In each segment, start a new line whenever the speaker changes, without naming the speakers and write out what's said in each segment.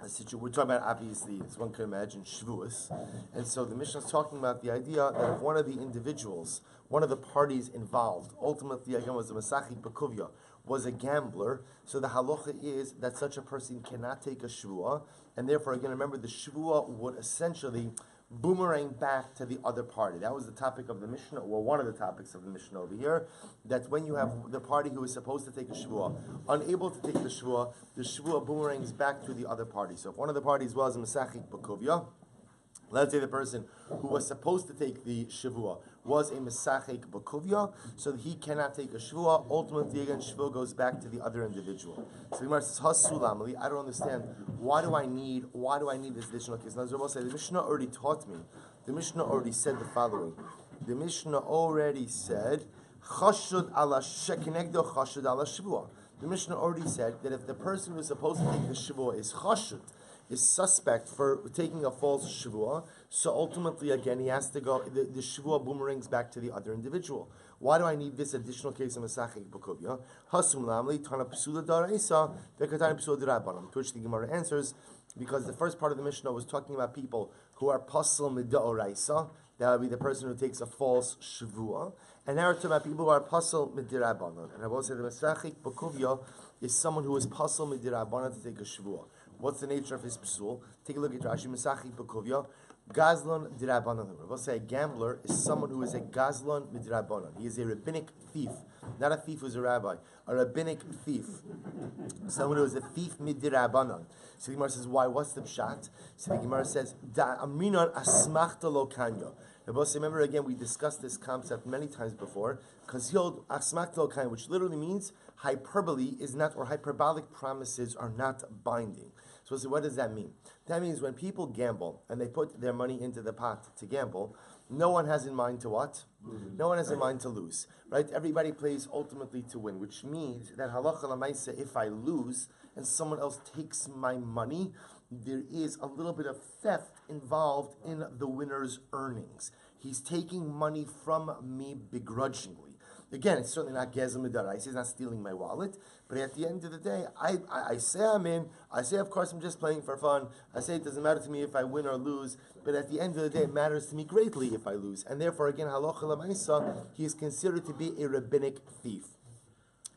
We're talking about, obviously, as one can imagine, Shevuos. And so the Mishnah is talking about the idea that if one of the individuals, one of the parties involved, ultimately, again, was a Masachik Bakuvya, was a gambler, so the halacha is that such a person cannot take a Shvuah, and therefore, again, remember, the Shvuah would essentially boomerang back to the other party. That was the topic of the Mishnah, or one of the topics of the Mishnah over here, that when you have the party who is supposed to take a Shevuah, unable to take the Shevuah boomerangs back to the other party. So if one of the parties was Mesachik Bakovia, let's say the person who was supposed to take the Shevuah was a Mesachik Bakovia, so he cannot take a Shevuah. Ultimately, again, Shevuah goes back to the other individual. So the Gemara says, Hasulamali, I don't understand. Why do I need this additional case? Now, Rabbi say, the Mishnah already taught me. The Mishnah already said the following. The Mishnah already said, Chashud ala shekinegdo chashud ala Shevuah. The Mishnah already said that if the person who's supposed to take the Shevuah is chashud, is suspect for taking a false Shevuah, so ultimately, again, he has to go, the Shevuah boomerangs back to the other individual. Why do I need this additional case of Masachik Bukuvya? Hasum lamli, tana psula daraisa, vekatana psula darabanan. To which the Gemara answers, because the first part of the Mishnah was talking about people who are pasal midaoraisa, that would be the person who takes a false Shevuah, and now we're talking about people who are pasal midirabanan. And I will say the Masachik Bukuvya is someone who is pasal midirabanan to take a Shevuah. What's the nature of his psul? Take a look at Rashi, Mesachik Bakovya, Gazlon Dirabanan. We'll say a gambler is someone who is a Gazlon Midrabanan. He is a rabbinic thief, not a thief who's a rabbi, a rabbinic thief. Someone who is a thief Midrabanan. So the Gemara says, why? What's the pshat? So the Gemara says, Da Amrinon Asmachta Lo Kanya. Remember again, we discussed this concept many times before. Kazil Asmachta Lo Kanya, which literally means hyperbole is not, or hyperbolic promises are not binding. So what does that mean? That means when people gamble and they put their money into the pot to gamble, no one has in mind to what? No one has in mind to lose, right? Everybody plays ultimately to win, which means that halacha l'maisa, if I lose and someone else takes my money, there is a little bit of theft involved in the winner's earnings. He's taking money from me begrudgingly. Again, it's certainly not Gezel Midarais, he's not stealing my wallet, but at the end of the day, I say I'm in, I say of course I'm just playing for fun, I say it doesn't matter to me if I win or lose, but at the end of the day, it matters to me greatly if I lose. And therefore, again, halacha l'maisa, he is considered to be a rabbinic thief.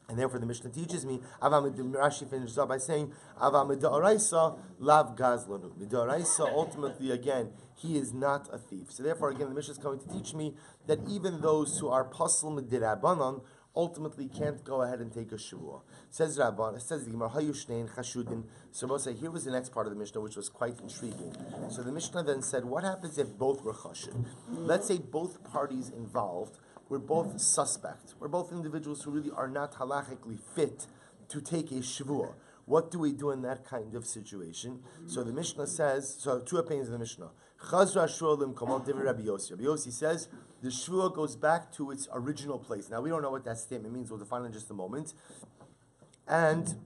And therefore, the Mishnah teaches me, Rashi finishes up by saying, Ava midaraisa lav gazlanu. Midaraisa, ultimately, again, he is not a thief. So therefore, again, the Mishnah is going to teach me that even those who are pasal midirabanan ultimately can't go ahead and take a Shevuah. Says Rabban, says the Gemara, Hayushnein chashudin. So we'll say, here was the next part of the Mishnah, which was quite intriguing. So the Mishnah then said, what happens if both were chashud? Let's say both parties involved we're both suspect. We're both individuals who really are not halachically fit to take a Shevuah. What do we do in that kind of situation? So the Mishnah says, so two opinions in the Mishnah. Chazra Shualim Kamal Divi Rabbi Yossi. Rabbi Yossi says the Shevuah goes back to its original place. Now we don't know what that statement means. We'll define in just a moment. And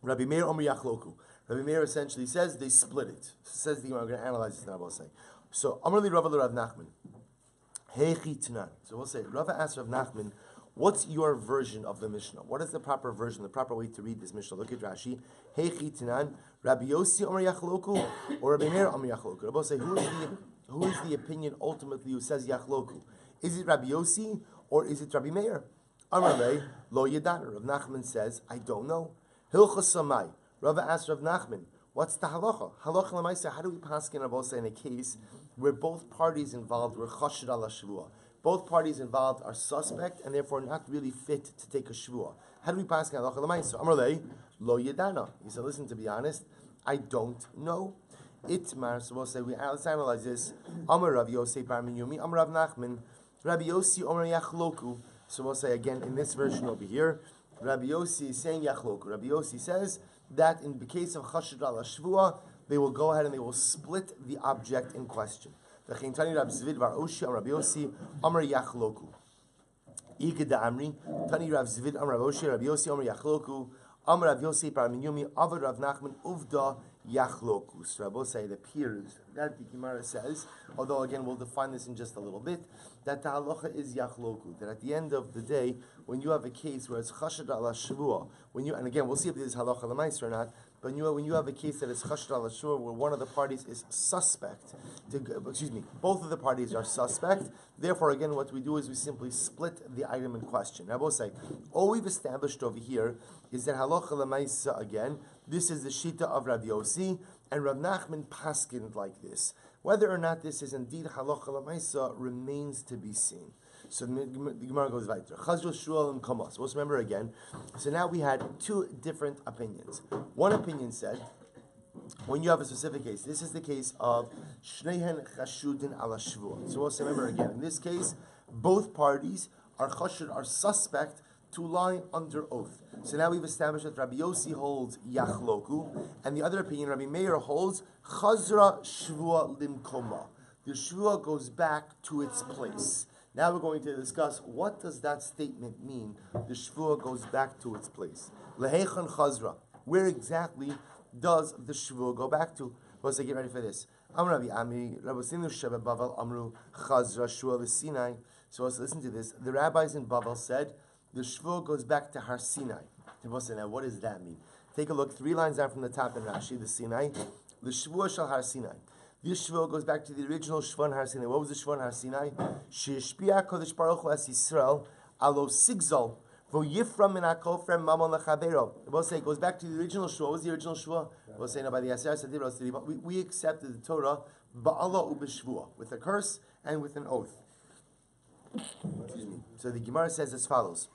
Rabbi Meir Omer Yachloku. Rabbi Meir essentially says they split it. Says the Gemara. I'm going to analyze this now. I'll say. So Amar li Rav Nachman. So we'll say, Rava asked Rav Nachman, what's your version of the Mishnah? What is the proper version, the proper way to read this Mishnah? Look at Rashi. Heichi Tanan, Rabbi Yossi Omer Yachloku, or Rabbi Meir Omer Yachloku? Rabbi will say, who is the opinion ultimately who says Yachloku? Is it Rabbi Yossi or is it Rabbi Meir? Amar le, lo yedana. Rav Nachman says, I don't know. Hilchos Samai. Rava asked Rav Nachman, what's the halacha? Halacha l'maisa, how do we paskin Rabbi say in a case where both parties involved were chashid ala Shevuah? Both parties involved are suspect and therefore not really fit to take a Shevuah. How do we paskin halacha l'maisa? Amar le, lo yedana. He said, listen, to be honest, I don't know. Itmar, so we'll say, let's analyze this. Amar Rav Yossi bar Minyumi, Amar Rav Nachman, Rabbi Yossi Omer Yachloku. So we'll say again in this version over here, Rabbi Yossi is saying Yachloku. Rabbi Yossi says that in the case of chashid ala Shevuah, they will go ahead and they will split the object in question. V'chein tani Rab Zvid bar Oshi Amar Rabbi Yossi Amar Yachloku. Iked Amri Tani Rav Zvid Amar Rabbi Oshi Rabbi Yossi Amar Yachloku Amar Rav Yossi bar Minyumi Avad Rav Nachman Uvda Yachloku. So Rabbi say it appears that the Gemara says, although again we'll define this in just a little bit, that the halacha is Yachloku. That at the end of the day, when you have a case where it's chashad ala Shevuah, when you, and again we'll see if this is halacha l'mais or not, But when you have a case that is chashed al shvua, where one of the parties is suspect, both of the parties are suspect. Therefore, again, what we do is we simply split the item in question. I will say, all we've established over here is that halacha lemaisa, again, this is the shita of Rabbi Yossi, and Rav Nachman paskined like this. Whether or not this is indeed halacha lemaisa remains to be seen. So the Gemara goes weiter. Chazru Shmuel and Kamos. Let's remember again. So now we had two different opinions. One opinion said, when you have a specific case, this is the case of Shneihen Chashudin ala Shvuah. So let's remember again. In this case, both parties are chashud, are suspect to lie under oath. So now we've established that Rabbi Yossi holds Yachloku, and the other opinion, Rabbi Meir, holds Chazra Shvuah Limkoma. The Shvuah goes back to its place. Now we're going to discuss what does that statement mean. The Shvuah goes back to its place. Lehechan Chazra. Where exactly does the Shvuah go back to? Let's get ready for this. Amr Rabbi Ami, Rabbi Sinu Sheba Bavel Amru Chazra Shvuah Sinai. So let's listen to this. The rabbis in Bavel said the Shvuah goes back to Har Sinai. Now what does that mean? Take a look. 3 lines down from the top in Rashi, the Sinai. The Shvuah shall Har Sinai. This Shvuah goes back to the original Shvuah Har Sinai. What was the Shvuah Har Sinai? Sheishpia Kodesh Baruch Hu as Yisrael alo sigzol vo yifram min hakol from mamon lechavero. We'll say it goes back to the original Shvuah. What was the original Shvuah? We'll say, no, by the Asher Sadiros, we accepted the Torah ba'ala u'b'shvuah, with a curse and with an oath. Excuse me. So the Gemara says as follows.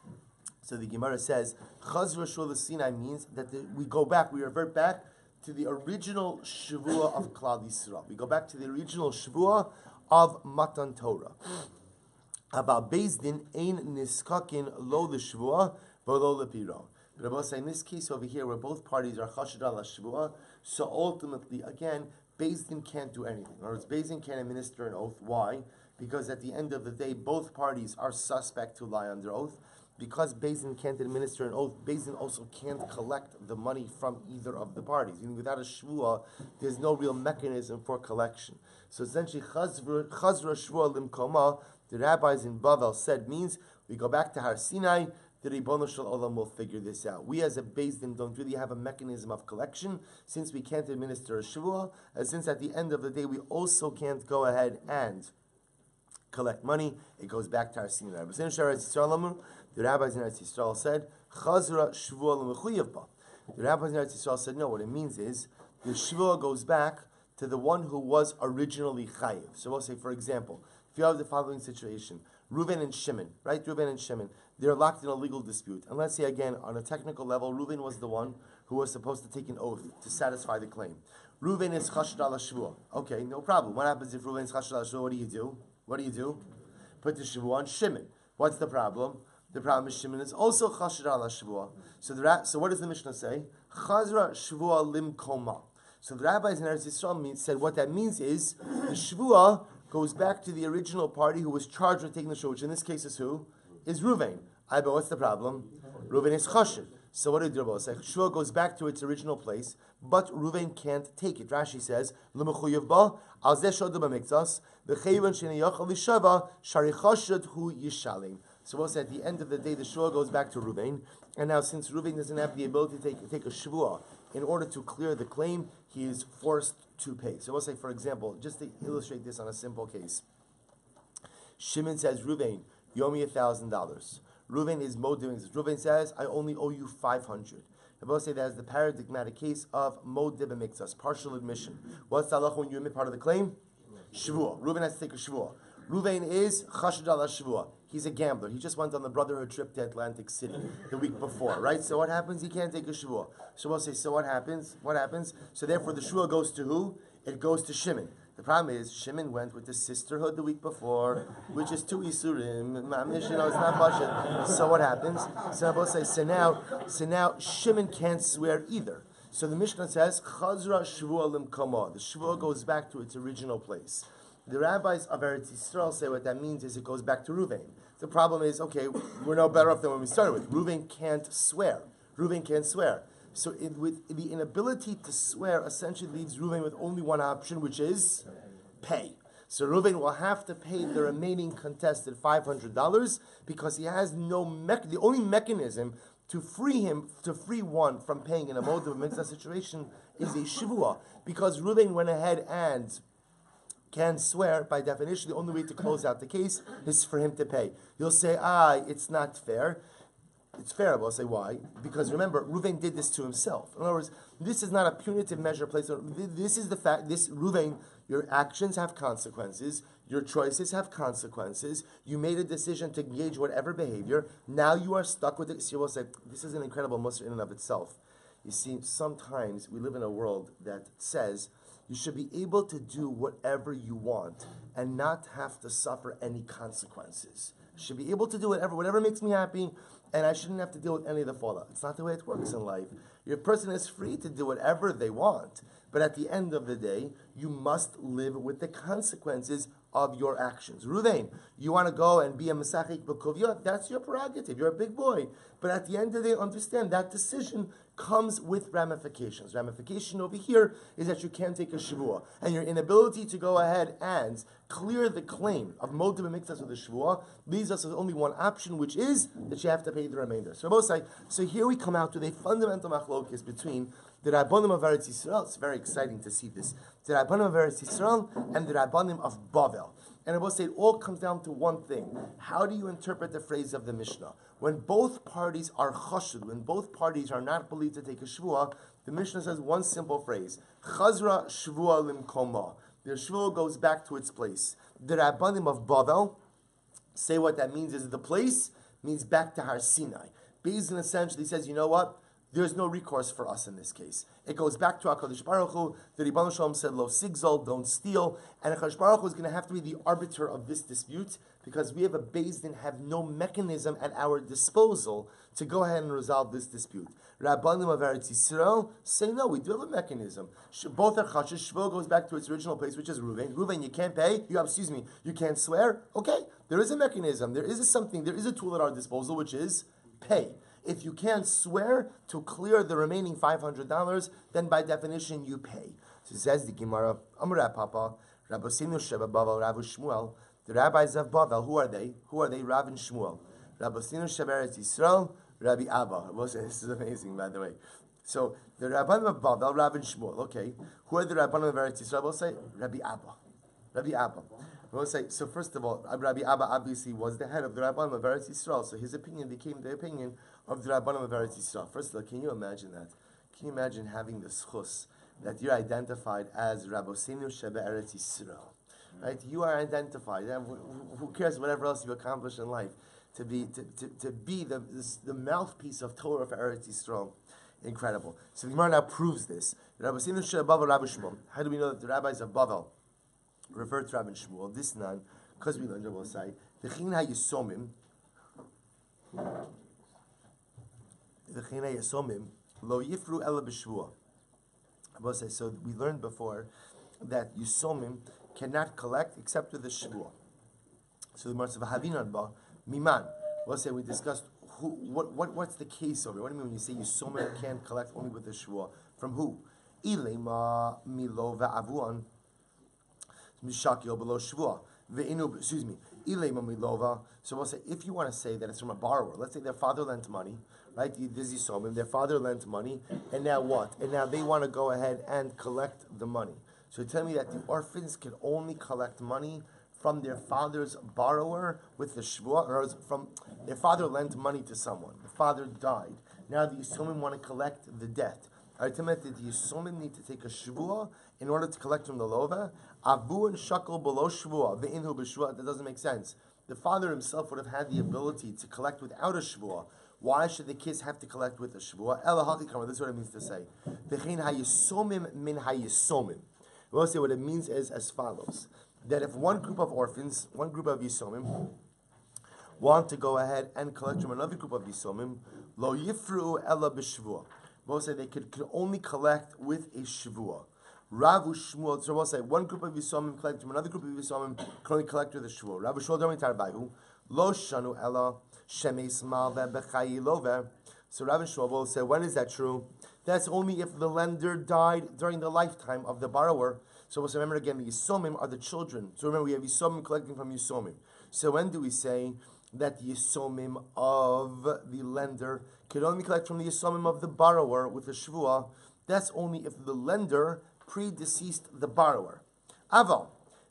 So the Gemara says, Chazra Shvuah Sinai means that we go back, we revert back to the original Shevuah of Klal Yisrael. We go back to the original Shevuah of Matan Torah. About Beis Din ein niskakin lo l'Shevuah v'lo l'piro. But I will say in this case over here, where both parties are chashid al Shevuah, so ultimately, again, Beis Din can't do anything. In other words, Beis Din can't administer an oath. Why? Because at the end of the day, both parties are suspect to lie under oath. Because Beis Din can't administer an oath, Beis Din also can't collect the money from either of the parties. Without a shvuah, there's no real mechanism for collection. So essentially, Chazra Shvuah Limkoma, the rabbis in Bavel said, means we go back to Har Sinai, the Ribono Shel Olam will figure this out. We as a Beis Din don't really have a mechanism of collection, since we can't administer a shvuah, and since at the end of the day we also can't go ahead and collect money, it goes back to Har Sinai. The rabbis in Eretz Yisrael said, Chazra Shvuah L'Mechuyev Ba. The rabbis in Eretz Yisrael said, no, what it means is, the Shvuah goes back to the one who was originally Chayiv. So we'll say, for example, if you have the following situation, Reuven and Shimon, right? Reuven and Shimon, they're locked in a legal dispute. And let's say again, on a technical level, Reuven was the one who was supposed to take an oath to satisfy the claim. Reuven is Chashd al Shvuah. Okay, no problem. What happens if Reuven is Chashd al Shvuah? What do you do? Put the Shvuah on Shimon. What's the problem? The problem is Shimon is also Chashd al Shvuah. So what does the Mishnah say? Chazra Shvuah Limkoma. So the rabbis in Eretz Yisrael said what that means is the Shvuah goes back to the original party who was charged with taking the Shvuah, which in this case is who? Is Reuven. But what's the problem? Reuven is Chashd. So what did the Rabbi say? Shvuah goes back to its original place, but Reuven can't take it. Rashi says, L'mechuyev ba, al zeh shodu b'mikzas, v'chayven sheniyachal l'shava, shari chashd hu yishalim. So we'll say at the end of the day, the shvuah goes back to Reuven, and now since Reuven doesn't have the ability to take a shvuah, in order to clear the claim, he is forced to pay. So we'll say, for example, just to illustrate this on a simple case, Shimon says, Reuven, you owe me $1,000. Reuven is modiving. Reuven says, I only owe you 500. I will say that is the paradigmatic case of modib mixas, partial admission. What's the halacha when you admit part of the claim? Shvuah. Reuven has to take a shvuah. Reuven is chashd al shvuah. He's a gambler. He just went on the brotherhood trip to Atlantic City the week before, right? So what happens? He can't take a shvuah. So we'll say, so what happens? What happens? So therefore the shvuah goes to who? It goes to Shimon. The problem is, Shimon went with the sisterhood the week before, which is 2 Isurim. It's not Bashet. So what happens? So we'll say, so now Shimon can't swear either. So the Mishnah says, Chazra Shvuah Limkoma. The shvuah goes back to its original place. The rabbis of Eretz Yisrael say what that means is it goes back to Reuven. The problem is, okay, we're no better off than when we started with. Reuven can't swear. So with the inability to swear essentially leaves Reuven with only one option, which is pay. So Reuven will have to pay the remaining contested $500 because he has the only mechanism to free one from paying in a mode of a mixed situation is a Shevuah, because Reuven went ahead and can swear. By definition, the only way to close out the case is for him to pay. You'll say, it's not fair. It's fair, but I'll say why. Because remember, Reuven did this to himself. In other words, this is not a punitive measure placed on. This is the fact, Reuven, your actions have consequences, your choices have consequences, you made a decision to engage whatever behavior, now you are stuck with it. So you will say, this is an incredible muster in and of itself. You see, sometimes we live in a world that says, you should be able to do whatever you want and not have to suffer any consequences. You should be able to do whatever makes me happy, and I shouldn't have to deal with any of the fallout. It's not the way it works in life. Your person is free to do whatever they want, but at the end of the day, you must live with the consequences of your actions. Reuven, you want to go and be a Mesachik B'Kuvya, that's your prerogative. You're a big boy. But at the end of the day, understand that decision comes with ramifications. Ramification over here is that you can't take a Shevuah. And your inability to go ahead and clear the claim of motive and mixas with the Shevuah leaves us with only one option, which is that you have to pay the remainder. So here we come out with a fundamental machlokes between the Rabbanim of Eretz Yisrael. It's very exciting to see this. The Rabbanim of Eretz Yisrael and the Rabbanim of Bavel. And I will say it all comes down to one thing. How do you interpret the phrase of the Mishnah? When both parties are chashud, when both parties are not believed to take a Shevuah, the Mishnah says one simple phrase. Chazra Shevuah limkoma. The Shevuah goes back to its place. The Rabbanim of Bavel say what that means is the place means back to Har Sinai. Beis essentially says, you know what? There's no recourse for us in this case. It goes back to HaKadosh Baruch Hu. The Ribbon Shalom said, Lo sigzol, don't steal. And HaKadosh Baruch Hu is going to have to be the arbiter of this dispute, because we have a Beis Din, have no mechanism at our disposal to go ahead and resolve this dispute. Rabbanim of Eretz Yisrael say, no, we do have a mechanism. Both are chashish. Shvuah goes back to its original place, which is Reuven. Reuven, you can't pay. You can't swear. Okay, there is a mechanism. There is a tool at our disposal, which is pay. If you can't swear to clear the remaining $500, then by definition you pay. So it says the Gemara, Amra Papa, Rabbosinu Sheba Bavel, Rav Shmuel. The rabbis of Bavel, who are they? Rav and Shmuel. Rabbosinu Sheba Eretz Yisrael, Rabbi Abba. This is amazing, by the way. So the Rabbanim of Bavel, Rav and Shmuel. Okay, who are the Rabbanim of Eretz Yisrael? We'll say Rabbi Abba. Rabbi Abba. We'll say, so first of all, Rabbi Abba obviously was the head of the Rabbanim of Eretz Yisrael, so his opinion became the opinion of the Rabbanim of Eretz Yisrael. First of all, can you imagine that? Can you imagine having the schus that you're identified as Rabbosinu Sheba Eretz Yisrael? Right? You are identified. Who cares whatever else you accomplish in life? To be the mouthpiece of Torah for Eretz Yisrael. Incredible. So the Gemara now proves this. Rabbosinu Sheba Bavel Rabbi Shmuel. How do we know that the rabbis of Bavel refer to Rabbi Shmuel? This none, because we learned Rabbi Say, V'chin ha'yisomim, lo yifru ela b'shvuah. Rabbi Say, so we learned before that Yisomim cannot collect except with the Shvuah. So the Gemara says, V'havinan ba, miman. Rabbi Say, we discussed what's the case over here. What do you mean when you say Yisomim can't collect only with the Shvuah? From who? Ilema milo va'avuan. Below Shvuah. Excuse me. So we'll say, if you want to say that it's from a borrower, let's say their father lent money, right? Their father lent money, and now what? And now they want to go ahead and collect the money. So tell me that the orphans can only collect money from their father's borrower with the Shvuah, or from their father lent money to someone. The father died. Now the Yisomim want to collect the debt. Ultimately, the Yisomim need to take a Shvuah in order to collect from the Lova. Avu and Shakal below Shvuah, Ve'inhu b'Shvuah. That doesn't make sense. The father himself would have had the ability to collect without a Shvuah. Why should the kids have to collect with a Shvuah? Ela hakikama. This is what it means to say. V'chein hayisomim min hayisomim. We'll say what it means is as follows: that if one group of orphans, one group of Yisomim, want to go ahead and collect from another group of Yisomim, lo yifru ela b'Shvuah. We'll say they could only collect with a Shevuah. Rav Shmuel, so we'll say one group of Yisomim collect from another group of Yisomim can only collect with a Shevuah. Rav Shmuel Domi Tarbahu, Lo Shanu Ella, Shemes Malve Bechayi Lover. So Rav Shmuel will say, when is that true? That's only if the lender died during the lifetime of the borrower. So we'll say, remember again, the Yisomim are the children. So remember, we have Yisomim collecting from Yisomim. So when do we say that the yisomim of the lender can only collect from the yisomim of the borrower with a shvuah. That's only if the lender predeceased the borrower. Aval,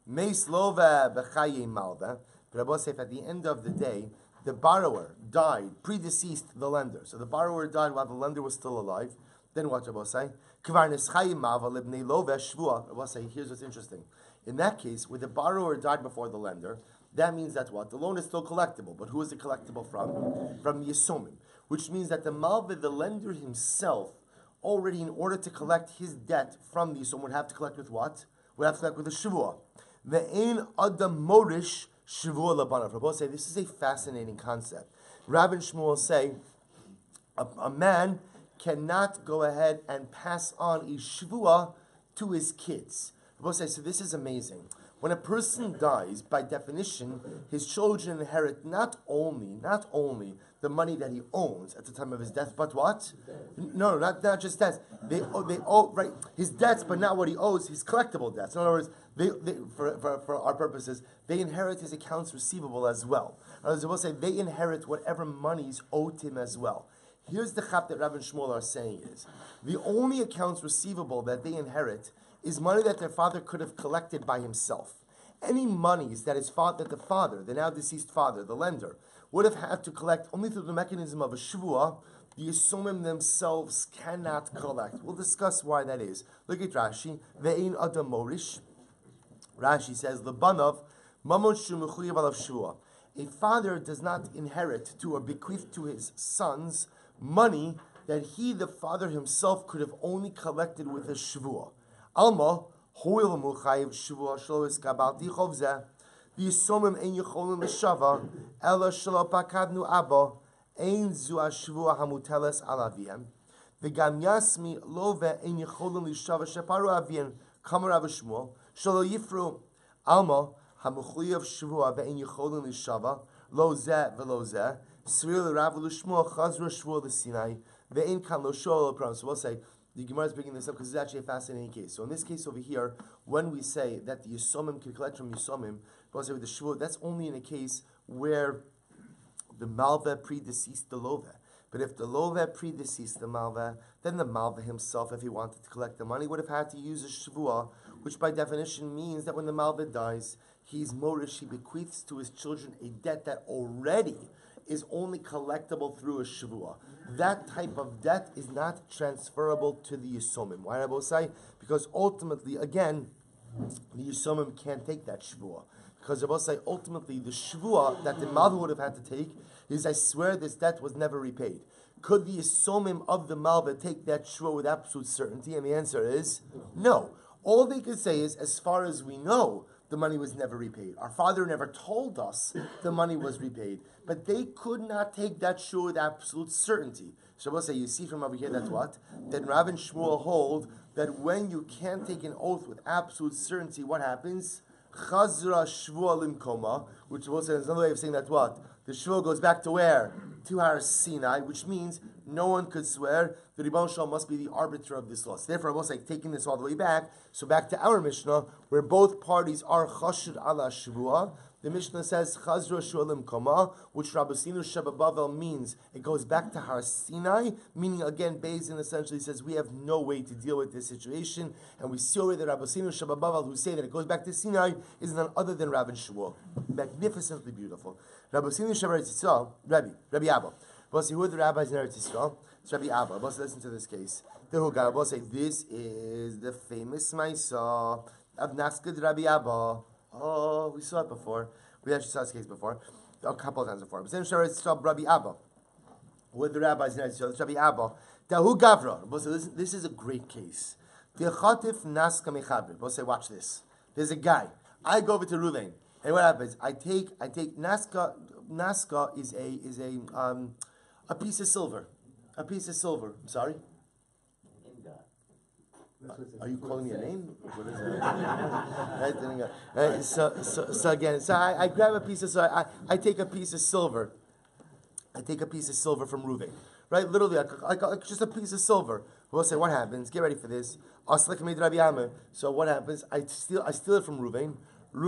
meis love b'chaye malva. But Rabbi say, if at the end of the day, the borrower died, predeceased the lender. So the borrower died while the lender was still alive. Then what Rabbi say? Rabbi say, here's what's interesting. In that case, where the borrower died before the lender, that means that what? The loan is still collectible. But who is it collectible from? From the Yisomim. Which means that the malva, the lender himself, already in order to collect his debt from the Yisomim, would have to collect with what? Would have to collect with a Shevuah. Ve'ein adam morish Shevuah labanav. Rabbi say, this is a fascinating concept. Rabbi and Shmuel say, a man cannot go ahead and pass on a Shevuah to his kids. Rabbi say, so this is amazing. When a person dies, by definition, his children inherit not only the money that he owns at the time of his death, but what? No, not just debts. They owe right his debts, but not what he owes, his collectible debts. In other words, for our purposes, they inherit his accounts receivable as well. In other words, we'll say they inherit whatever monies owed him as well. Here's the chap that Rabbi and Shmuel are saying is, the only accounts receivable that they inherit is money that their father could have collected by himself. Any monies that the father, the now deceased father, the lender, would have had to collect only through the mechanism of a shvuah, the Yisomim themselves cannot collect. We'll discuss why that is. Look at Rashi. Ve'ein adam morish. Rashi says, Lebanav, mamon shemuchuyev alav shvuah. A father does not inherit or bequeath to his sons money that he, the father himself, could have only collected with a shvuah. Alma, hoil muchayev shvuah shlo iskabalti chovzeh. The Yisomim ein yicholim l'shava ela shelo pakadnu abba ein zu ashvuah hamuteles al avihem. V'gam yasmi love ein yicholim l'shava sheparu avihem kamar Rav Shmuel shelo yifru alma hamuchuyev shvuah ve'ein yicholim l'shava lo zeh v'lo zeh sril Rav Shmuel chazra shvuah l'sinai ve'ein kan lo shol l'pram. So we'll say, the Gemara is bringing this up because it's actually a fascinating case. So in this case over here, when we say that the Yisomim can collect from Yisomim, with the Shevuah, that's only in a case where the Malva predeceased the Lova. But if the Lova predeceased the Malva, then the Malva himself, if he wanted to collect the money, would have had to use a Shevuah, which by definition means that when the Malva dies, he's Morish, he bequeaths to his children a debt that already is only collectible through a Shevuah. That type of debt is not transferable to the Yisomim. Why did I say? Because ultimately, again, the Yisomim can't take that Shevuah. Because Rabbi say ultimately the shvuah that the Malva would have had to take is, I swear this debt was never repaid. Could the Yisomim of the Malva take that shvuah with absolute certainty? And the answer is no. All they could say is, as far as we know, the money was never repaid. Our father never told us the money was repaid. But they could not take that shvuah with absolute certainty. So Rabbi say, you see from over here that's what? That Rav and Shmuel hold that when you can't take an oath with absolute certainty, what happens? Chazra Shvuah Limkoma, which is another way of saying that what? The Shvuah goes back to where? To Har Sinai, which means no one could swear the Ribbon Shalom must be the arbiter of this law. So therefore, I was like taking this all the way back. So back to our Mishnah, where both parties are Chashud ala Shvuah. The Mishnah says Chazra Shvuah Limkoma, which Rabbi Sinu Shebabavel means it goes back to Har Sinai, meaning again, Beis essentially says we have no way to deal with this situation, and we see already that Rabbi Sinu Shebabavel who say that it goes back to Sinai is none other than Rav and Shmuel. Magnificently beautiful. Rabbi Sinu Shebabavel, Rabbi Abba. But who are the rabbis in Eretz Yisrael? It's Rabbi Abba. But listen to this case. The Hugar say this is the famous Maisa of Naskad Rabbi Abba. Oh, we saw it before. We actually saw this case before, a couple of times before. But then it's Rabbi Abba. With the rabbis in Eretz Yisrael, it's Rabbi Abba. Dahu Gavra. But this is a great case. The Chatif Naska Mechabri. But say, watch this. There's a guy. I go over to Ruvain, and what happens? I take Naska. Naska is a piece of silver. A piece of silver. I'm sorry? Are you calling me a name? What is that? So again, I grab a piece of silver. I take a piece of silver. I take a piece of silver from Reuven. Right? Literally, just a piece of silver. We'll say, what happens? Get ready for this. So what happens? I steal it from Reuven.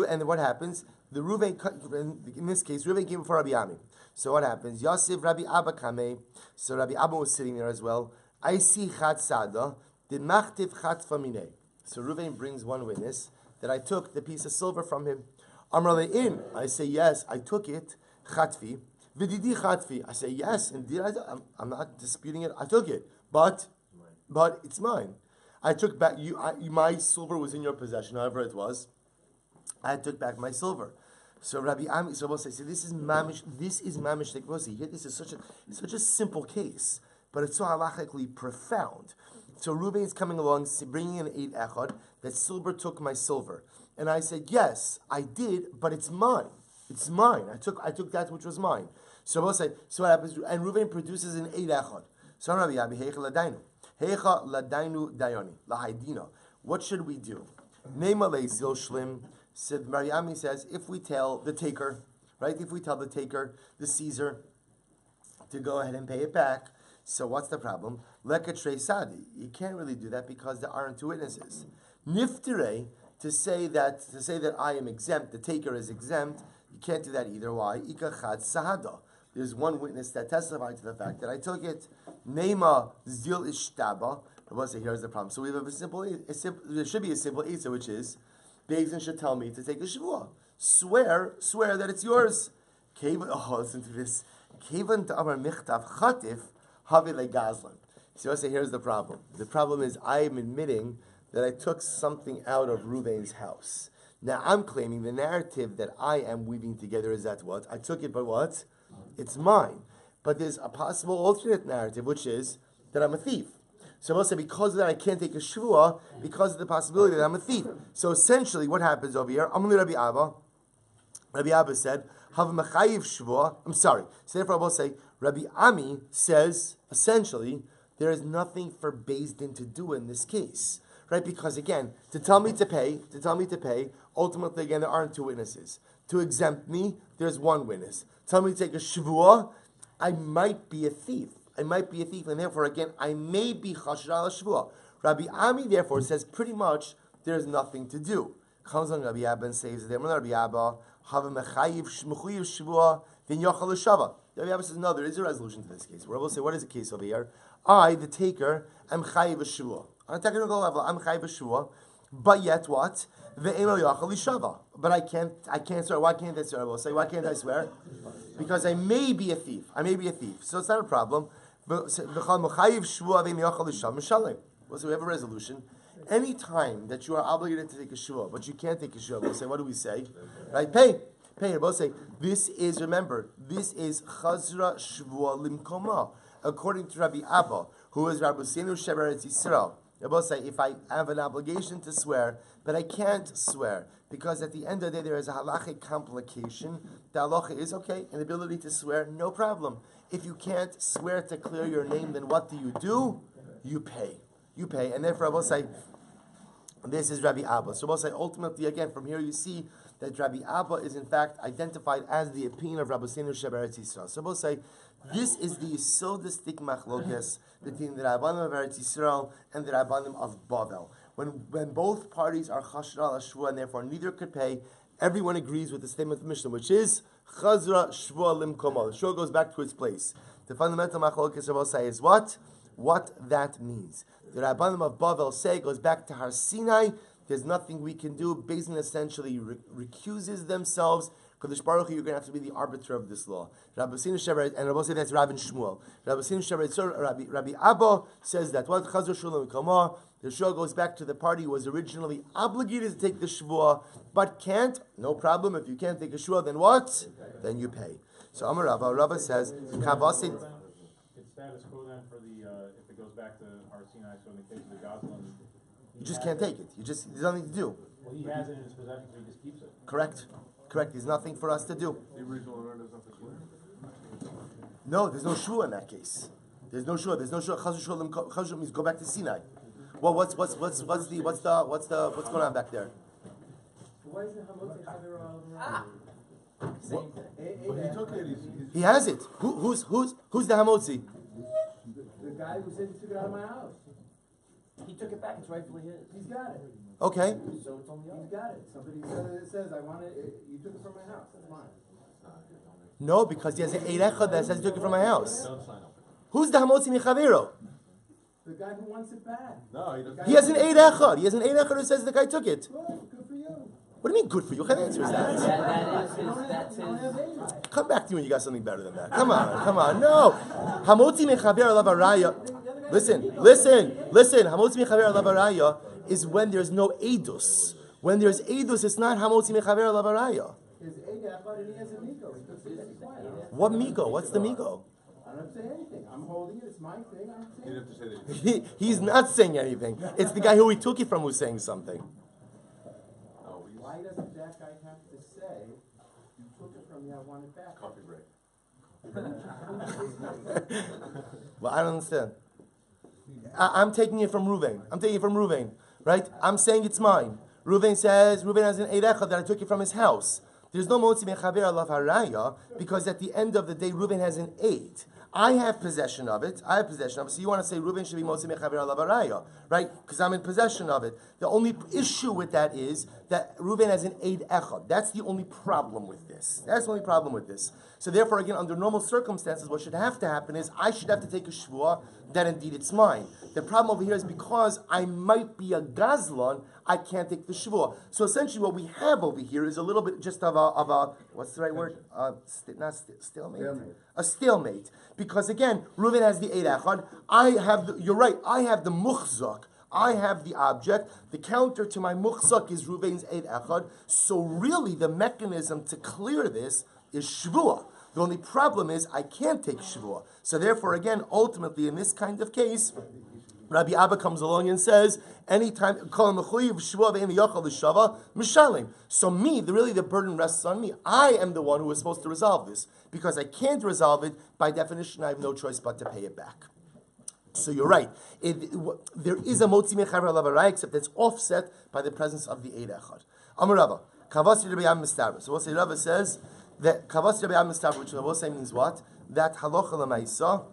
And what happens? The Reuven, in this case, Reuven came before Rabbi Ami. So what happens? Yosef Rabbi Abba Kame. So Rabbi Abba was sitting there as well. I see Chat Sada. The Machtiv Chat Famine. So Reuven brings one witness that I took the piece of silver from him. Amar Le'im. I say, yes, I took it. Chatvi. Vididi Chatvi. I say, yes, indeed I'm not disputing it. I took it. But it's mine. I took back, my silver was in your possession, however it was. I took back my silver. So Rabbi Ami, so we'll say, this is mamish tekvosi. Here, this is such a simple case, but it's so halachically profound. So Reuven is coming along, bringing an 8 echad, that Silber took my silver. And I said, yes, I did, but it's mine. It's mine. I took that which was mine. So we'll say, so what happens? And Reuven produces an 8 echad. So Rabbi Ami, heicha ladainu. Heicha ladainu dayoni. Lahaidina. What should we do? Neima le'zil shlim. So Mariami says, if we tell the taker, right? If we tell the taker, the Caesar, to go ahead and pay it back, so what's the problem? Lekatrei sadi. You can't really do that because there aren't 2 witnesses. Niftere, to say that I am exempt, the taker is exempt, you can't do that either. Why? Ikachad sahada. There's one witness that testified to the fact that I took it. Neima zil ishtaba. Here's the problem. So we have there should be a simple answer, which is, Beis should tell me to take the Shevuah. Swear that it's yours. Listen to this. Kevan ta'amar michtav chatif havi legazlan. So I say, here's the problem. The problem is I am admitting that I took something out of Reuven's house. Now I'm claiming the narrative that I am weaving together is that what? I took it, but what? It's mine. But there's a possible alternate narrative, which is that I'm a thief. So I will say, because of that, I can't take a shvuah because of the possibility that I'm a thief. So essentially, what happens over here? Amli Rabbi Abba. Rabbi Abba said, "Hav mechayiv shvuah." I'm sorry. So therefore, I will say, Rabbi Ami says essentially there is nothing for Beis Din to do in this case, right? Because again, to tell me to pay. Ultimately, again, there aren't 2 witnesses. To exempt me, there's 1 witness. Tell me to take a shvuah, I might be a thief. And therefore, again, I may be chasher al shvuah. Rabbi Ami, therefore, says pretty much there's nothing to do. Comes on Rabbi Abba and says, Rabbi Abba, have a mechayiv shvuah, then yachal shava. Rabbi Abba says, no, there is a resolution to this case. Where we'll say, what is the case over here? I, the taker, am chayiv shvuah. On a technical level, I'm chayiv shvuah, but yet what? Ve'eno yachal shava. But I can't swear. Why can't I swear? I will say, why can't I swear? Because I may be a thief. So it's not a problem. So we have a resolution. Any time that you are obligated to take a shvuah, but you can't take a shvuah, we'll say, what do we say? Right? Pay. We'll say, this is chazra shvuah limkoma. According to Rabbi Abba, who is Rabbi Shevuos Yisrael, we'll say, if I have an obligation to swear, but I can't swear, because at the end of the day there is a halachic complication, the halacha is, okay, an ability to swear, no problem. If you can't swear to clear your name, then what do? You pay. And therefore I will say, this is Rabbi Abba. So we'll say, ultimately, again, from here you see that Rabbi Abba is in fact identified as the opinion of Rabbi Shevuos Yisrael. So we'll say, this is the yesodistic machlokes between the Rabbanim of Eretz Yisrael and the Rabbanim of Bavel. When both parties are chasher al shvuah and therefore neither could pay, everyone agrees with the statement of the Mishnah, which is chazra shvuah limkomo. The shvuah goes back to its place. The fundamental machlokes Rabbi say is what? What that means. The Rabbanim of Bavel say it goes back to Har Sinai. There's nothing we can do. Beis Din essentially recuses themselves. Kadosh Baruch Hu, you're going to have to be the arbiter of this law. Rabbi Shevuos and Rabbi say that's Rav and Shmuel. Rabbi Shevuos, Rabbi Abba says that what chazra shvuah limkomo. The shvuah goes back to the party who was originally obligated to take the shvuah, but can't. No problem. If you can't take a shvuah, then what? Then you pay. So Amar Rava says, Kavasit.
It's status quo then for the if it goes back to Har Sinai. So in the case of the Goslin,
you just can't take it. There's nothing to do.
Well, he has it in his possession, so he just keeps it.
Correct. There's nothing for us to do.
The original owner does not swear.
No, there's no shvuah in that case. There's no shvuah. Chazra means go back to Sinai. Well, what's going on back there?
Why is the hamotzi chaver
Well, he took it.
He has it. Who's the hamotzi?
The guy who said he took it out of my house. He took it back, it's rightfully his.
He's got it.
Okay.
So it's on the
He's
other.
got it. Somebody says, I want it, you took it from my house, that's mine.
No, because he has an Eid Echad that says he took it from my house.
Don't sign up.
Who's the Hamotzi Mechavero?
The guy who wants it back.
No, he doesn't.
He has an Eid Echad. He has an Eid Echad who says the guy took it.
Good, good for you.
What do you mean good for you? What kind of answer is that?
That's his.
Come back to me when you got something better than that. Come on. No. Hamotzi Mechaber alav haraya. Listen. Hamotzi Mechaber alav haraya is when there's no Eidus. When there's Eidus, it's not Hamotzi Mechaber alav haraya.
His Eid Echad and he has a Migo. He took it from my house.
What Migo? What's the Migo?
I don't have to say anything. I'm holding it, it's my thing, I'm
You
saying.
have to say that.
He's not saying anything. It's the guy who he took it from who's saying something.
Oh, he's
Why doesn't that guy have to say, you took it from me, I want it back?
coffee break.
Well, I don't understand. I'm taking it from Ruvain. Right? I'm saying it's mine. Ruvain has an Eid Echad that I took it from his house. There's no Motzi Mechaber alav haraya because at the end of the day, Ruvain has an Eid. I have possession of it. So you want to say Ruvain should be Motzi Mechaber alav haraya, right? Because I'm in possession of it. The only issue with that is that Ruvain has an Eid Echad. That's the only problem with this. So therefore, again, under normal circumstances, what should have to happen is I should have to take a shvuah that indeed it's mine. The problem over here is because I might be a gazlan, I can't take the shvuah. So essentially, what we have over here is a little bit just of a what's the right word? Stalemate. A stalemate. Because again, Reuven has the Eid Echad. You're right. I have the muchzak. I have the object. The counter to my muchzak is Reuven's Eid Echad. So really, the mechanism to clear this is shvuah. The only problem is I can't take shvuah. So therefore, again, ultimately, in this kind of case, Rabbi Abba comes along and says, anytime, so me, really the burden rests on me. I am the one who is supposed to resolve this. Because I can't resolve it, by definition, I have no choice but to pay it back. So you're right. There is a motzi mechaber alav haraya, except it's offset by the presence of the Eid Echad. Amar Rava, kavasi Rabbi Abba mistaber. So we'll say Rava says that kavasi Rabbi Abba mistaber, which we'll say means what? That halacha l'maisa.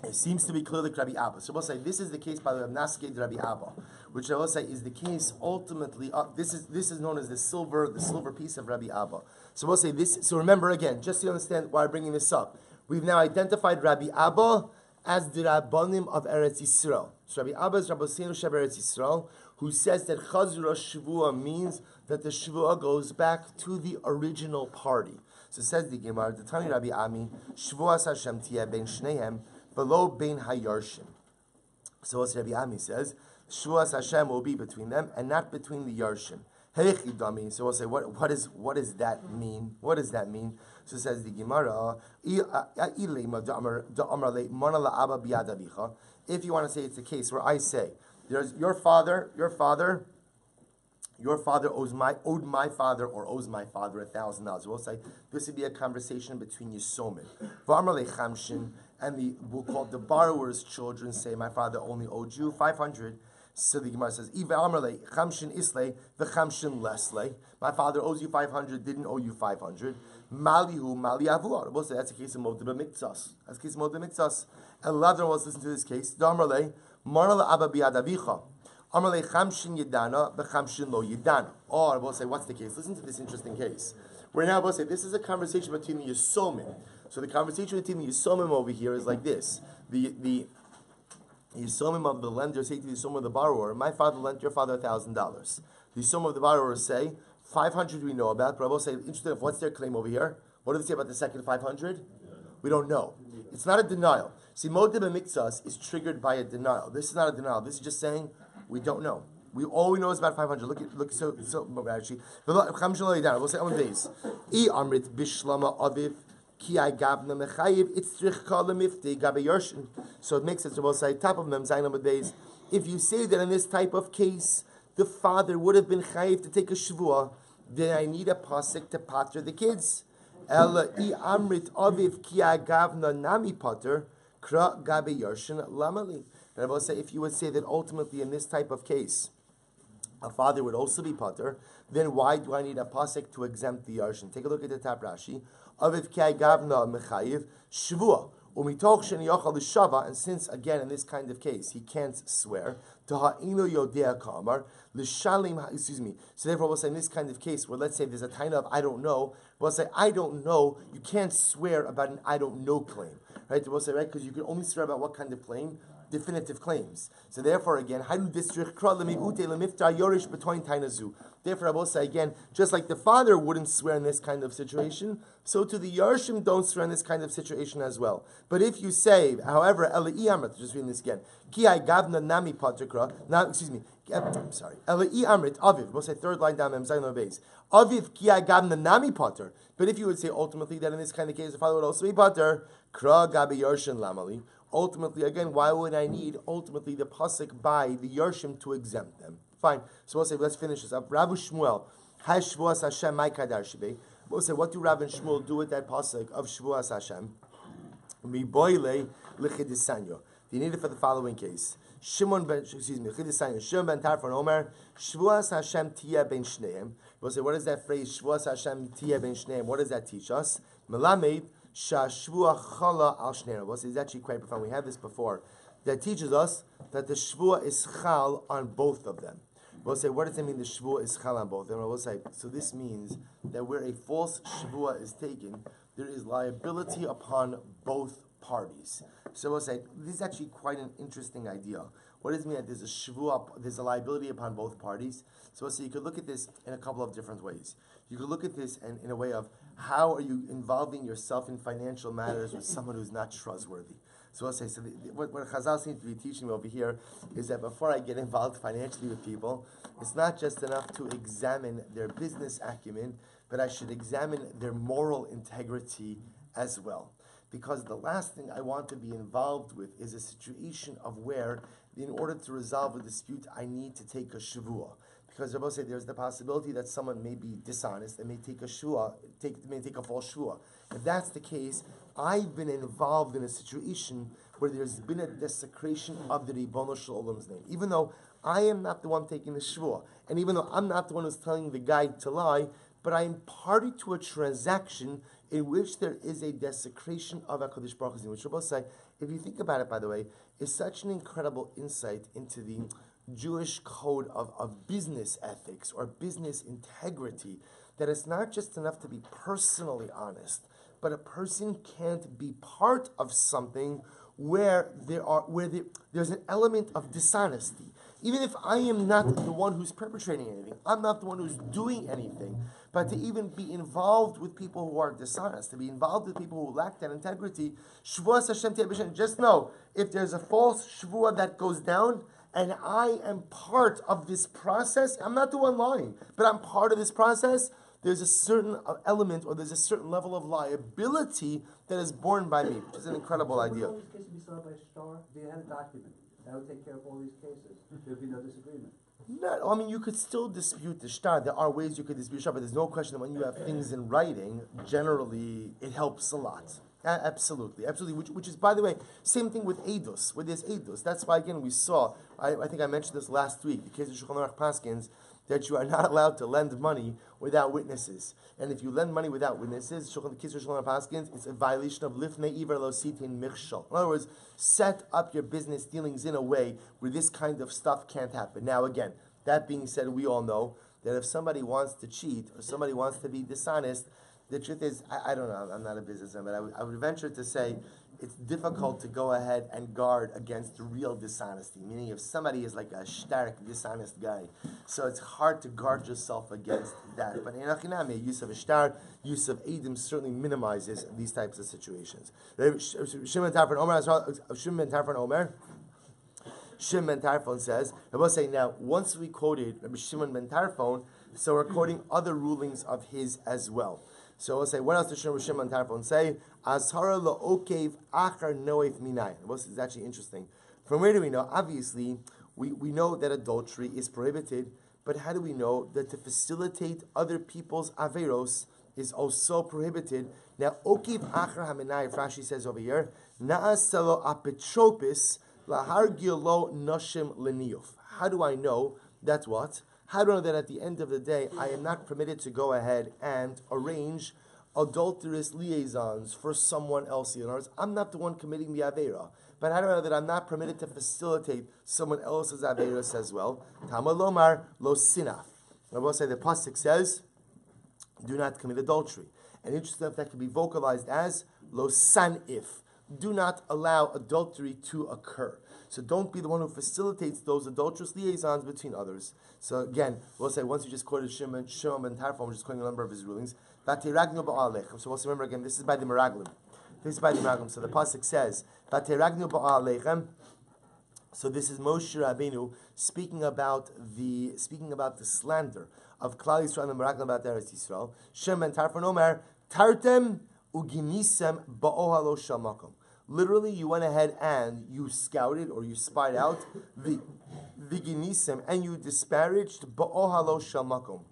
It seems to be clearly Rabbi Abba. So we'll say this is the case by the Naskei Rabbi Abba, which I will say is the case ultimately. This is known as the silver piece of Rabbi Abba. So we'll say this. So remember again, just so you understand why I'm bringing this up, we've now identified Rabbi Abba as the Rabbanim of Eretz Yisrael. So Rabbi Abba is Rabbi Seinu Shev Eretz Yisrael, who says that Chazura Shavua means that the Shavua goes back to the original party. So it says the Gemara, the Tani Rabbi Ami, Shavuos Hashem Tiyeh Ben Shnehem, below Bein Hayarshim. So what Rabbi Ami says, Shavuos Hashem will be between them and not between the Yarshim. Heichidami. So we'll say, what does that mean? What does that mean? So it says the Gemara, if you want to say it's a case where I say, there's your father owed my father or owes my father $1,000. We'll say this would be a conversation between Yisomim. And we'll call the borrower's children say, my father only owed you 500. So the Gemara says, my father owes you 500, didn't owe you 500. Malihu mali avuar. We'll say that's a case of modeh b'miktsas. That's a case of modeh b'miktsas. And Ladron wants to listen to this case. Damarle marla abba biyadavicha. Amarle chamshin yedana b'chamshin lo yedana. Or we'll say, what's the case? Listen to this interesting case. We're now about to say this is a conversation between the Yisomim. So the conversation between the Yisomim over here is like this: the Yisomim of the lender say to the Yisomim of the borrower, "My father lent your father $1,000." The Yisomim of the borrower say, 500 we know about, but I will say, interesting enough, what's their claim over here? What do they say about the second 500? We don't know. It's not a denial. See, modeh b'miktsas is triggered by a denial. This is not a denial. This is just saying we don't know. All we know is about 500. Look. So actually, we'll say on days. I amrit bishlama aviv ki I gavna mechayiv itzrich kala mifti gabe yorshin. So it makes sense. We'll say top of mem zayin days. If you say that in this type of case, the father would have been chayiv to take a shvuah, then I need a pasuk to pater the kids. Ela I amrit aviv ki I gavna nami pater kra gabe yorshin lamali. And I will say, if you would say that ultimately in this type of case, a father would also be pater, then why do I need a pasuk to exempt the yarshin? Take a look at the top Rashi. Aviv kai gavna mechayiv shvua. Umitoch sheni yochal l'shava, and since again in this kind of case he can't swear, taha'inu yodea kamar l'shalim. Excuse me. So therefore, we'll say in this kind of case where let's say there's a taina of I don't know, we'll say I don't know. You can't swear about an I don't know claim, right? We'll say right because you can only swear about what kind of claim. Definitive claims. So therefore, again, therefore, I will say again, just like the father wouldn't swear in this kind of situation, so to the Yarshim don't swear in this kind of situation as well. But if you say, however, just reading this again, I'm sorry. Aviv. We'll say third line down. Aviv ki agavna nami pater. But if you would say ultimately that in this kind of case the father would also be pater, kra gabi yarshin lamali. Ultimately, again, why would I need ultimately the pasuk by the Yarshim to exempt them? Fine. So we'll say, let's finish this up. Rabbi Shmuel, has Shevuos Hashem my kadar shibei. We'll say, what do Rav and Shmuel do with that pasuk of Shevuos Hashem? Mi boile lichidisanyo. They need it for the following case. Shimon ben Tarfon Omer, Shevuos Hashem tia ben shneim. We'll say, what is that phrase? Shevuos Hashem tia ben shneim. What does that teach us? Melamed. Shashvua chala al shnei. Well, it's actually quite profound. We had this before. That teaches us that the shvua is chal on both of them. We'll say, what does it mean the shvua is chal on both of them? We'll say, so this means that where a false shvua is taken, there is liability upon both parties. So we'll say, this is actually quite an interesting idea. What does it mean that there's a shvua, there's a liability upon both parties? So we'll say, you could look at this in a couple of different ways. You could look at this in a way of how are you involving yourself in financial matters with someone who's not trustworthy. So I'll say, what Chazal seems to be teaching me over here is that before I get involved financially with people, it's not just enough to examine their business acumen, but I should examine their moral integrity as well. Because the last thing I want to be involved with is a situation of where, in order to resolve a dispute, I need to take a shavua. Because Rabbi said there's the possibility that someone may be dishonest and may take a false shvua. If that's the case, I've been involved in a situation where there's been a desecration of the Ribono Shel Olam's name. Even though I am not the one taking the shvua, and even though I'm not the one who's telling the guy to lie, but I am party to a transaction in which there is a desecration of HaKadosh Baruch Hu, which Rabbi say, if you think about it, by the way, is such an incredible insight into the Jewish code of business ethics or business integrity, that it's not just enough to be personally honest, but a person can't be part of something where there's an element of dishonesty. Even if I am not the one who's perpetrating anything, I'm not the one who's doing anything, but to even be involved with people who are dishonest, to be involved with people who lack that integrity, Shevuos Hashem Tiyeh B'Shem, just know, if there's a false Shevuah that goes down, and I am part of this process, I'm not the one lying, but I'm part of this process, there's a certain element or there's a certain level of liability that is borne by me, which is an incredible idea.
All these cases be solved by a star? They had a document. That would take care of all these cases. There'd be no disagreement.
No, I mean, you could still dispute the shtar. There are ways you could dispute shtar, but there's no question that when you have things in writing, generally it helps a lot. Absolutely. Which is, by the way, same thing with Eidos, where there's Eidos. That's why, again, we saw, I think I mentioned this last week, the case of Shulchan Aruch Paskins, that you are not allowed to lend money without witnesses. And if you lend money without witnesses, the case of Shulchan Aruch Paskins, it's a violation of Lifnei Iver Lo Sitin Michshol. In other words, set up your business dealings in a way where this kind of stuff can't happen. Now, again, that being said, we all know that if somebody wants to cheat or somebody wants to be dishonest, the truth is, I don't know, I'm not a businessman, but I would venture to say it's difficult to go ahead and guard against real dishonesty, meaning if somebody is like a stark, dishonest guy, so it's hard to guard yourself against that. But in Achinami, use of a star, use of Eidim certainly minimizes these types of situations. Shimon ben Tarfon says, I will say now, once we quoted Rabbi Shimon ben Tarfon, so we're quoting other rulings of his as well. So we'll say, what else does Shimon ben Tarfon say? Azhara lo'okev achar noef minayin. This is actually interesting. From where do we know? Obviously, we know that adultery is prohibited, but how do we know that to facilitate other people's averos is also prohibited? Now, okev achar haminai, Rashi says over here, na'aselo apetropis lahargilo noshim leniyuf. How do I know that's what? How do I know that at the end of the day, I am not permitted to go ahead and arrange adulterous liaisons for someone else. In other words, I'm not the one committing the Aveira, but I don't know that I'm not permitted to facilitate someone else's Aveiros as well. Tama lomar lo sinaf. I will say the pasuk says, do not commit adultery. And interesting enough, that can be vocalized as lo sanif. Do not allow adultery to occur. So don't be the one who facilitates those adulterous liaisons between others. So again, we'll say once you just quoted Shimon ben Tarfon, we're just quoting a number of his rulings. So we'll say, remember again, this is by the Meraglim. So the pasuk says, "Vateragnu ba'alechem." So this is Moshe Rabbeinu speaking about the slander of Klal Yisrael and the Meraglim about Eretz Yisrael. Shem ben Tarfon Omer Tartem uginisem ba'ohalo shamakom. Literally, you went ahead and you scouted or you spied out the ginisem and you disparaged ba'ohalo shamakom,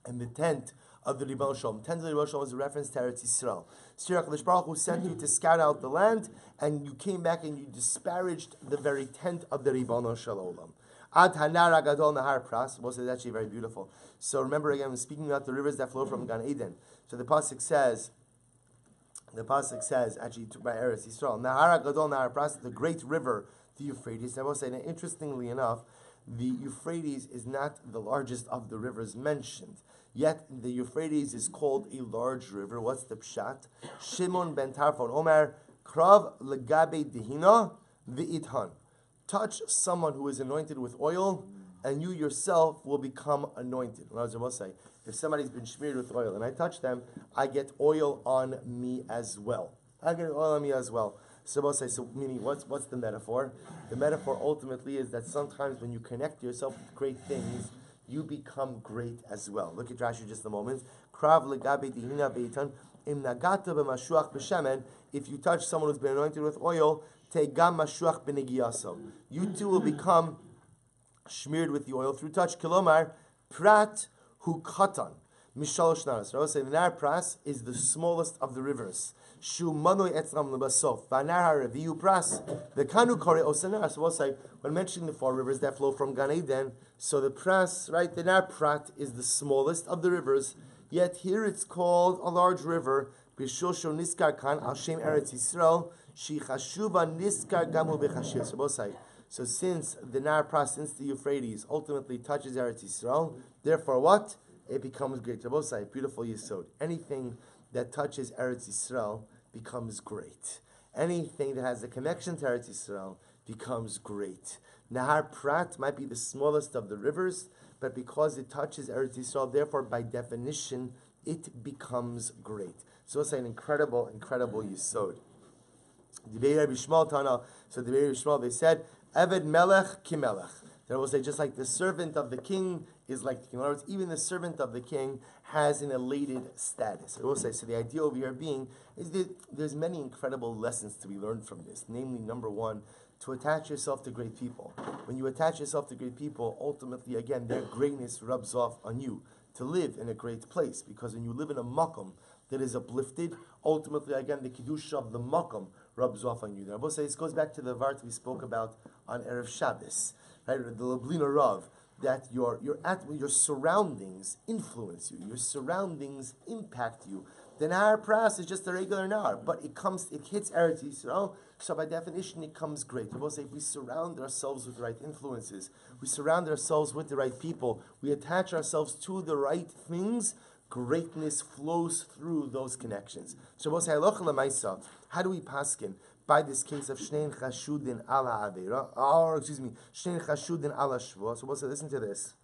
and the tent of the Ribbon Shalom. Tent of the Ribbon Shalom is a reference to Eretz Yisrael. HaKadosh Baruch Hu sent you to scout out the land, and you came back and you disparaged the very tent of the Ribbon Shalom. Ad Hanar Agadol Nahar Pras. Most of it's actually very beautiful. So remember again, speaking about the rivers that flow from Gan Eden. So the pasuk says, actually by Eretz Yisrael, Nahar Agadol Nahar Pras, the great river, the Euphrates. I will say that interestingly enough, the Euphrates is not the largest of the rivers mentioned. Yet the Euphrates is called a large river. What's the pshat? Shimon ben Tarfon Omer Krav legabe dehina v'ithan. Touch someone who is anointed with oil, and you yourself will become anointed. In other words, I will say, if somebody's been smeared with oil and I touch them, I get oil on me as well. So we'll say, so meaning what's the metaphor? The metaphor ultimately is that sometimes when you connect yourself with great things, you become great as well. Look at Rashi just a moment. Krav legabe dihina beitan im nagata b'mashuach b'shemen. If you touch someone who's been anointed with oil, tegam mashuach b'negiyaso. You too will become smeared with the oil through touch. Kilomar prat hu katan mishalosh naras. I will say the Nar Pras is the smallest of the rivers. Shu manoi etzram lebasof v'nar haraviu pras the kanu kore osanar. So we'll say when mentioning the four rivers that flow from Gan Eden, so the Pras, right, the Nar Prat is the smallest of the rivers, yet here it's called a large river. B'shosho niskar kan al shem Eretz Yisrael shi chashuva niskar gamu b'chashir. So we'll say, so since the Nar Pras, since the Euphrates ultimately touches Eretz Yisrael, therefore what? It becomes great. So we'll say, beautiful yisod. Anything that touches Eretz Yisrael becomes great. Anything that has a connection to Eretz Yisrael becomes great. Nahar Prat might be the smallest of the rivers, but because it touches Eretz Yisrael, therefore by definition, it becomes great. So it's an incredible yisod. The Rabbi Shmuel Tana, so the Rabbi Shmuel, they said, Eved Melech ki Melech. They will say, just like the servant of the king is like the king. In other words, even the servant of the king has an elated status. I will say, so the idea over here being is that there's many incredible lessons to be learned from this. Namely, number one, to attach yourself to great people. When you attach yourself to great people, ultimately, again, their greatness rubs off on you. To live in a great place, because when you live in a makom that is uplifted, ultimately, again, the kedusha of the makom rubs off on you. Now, I will say, this goes back to the vart we spoke about on Erev Shabbos, right? The Lablina Rav, that your surroundings influence you, your surroundings impact you. The Nahar Pras is just a regular Nahar, but it hits Eretz Yisrael, so by definition it comes great. I will say, if we surround ourselves with the right influences, we surround ourselves with the right people, we attach ourselves to the right things, greatness flows through those connections. So we'll say, how do we paskin? By this case of Shnein Chashudin ala Avera, Shnein Chashudin ala Shevuos. So we'll say, listen to this.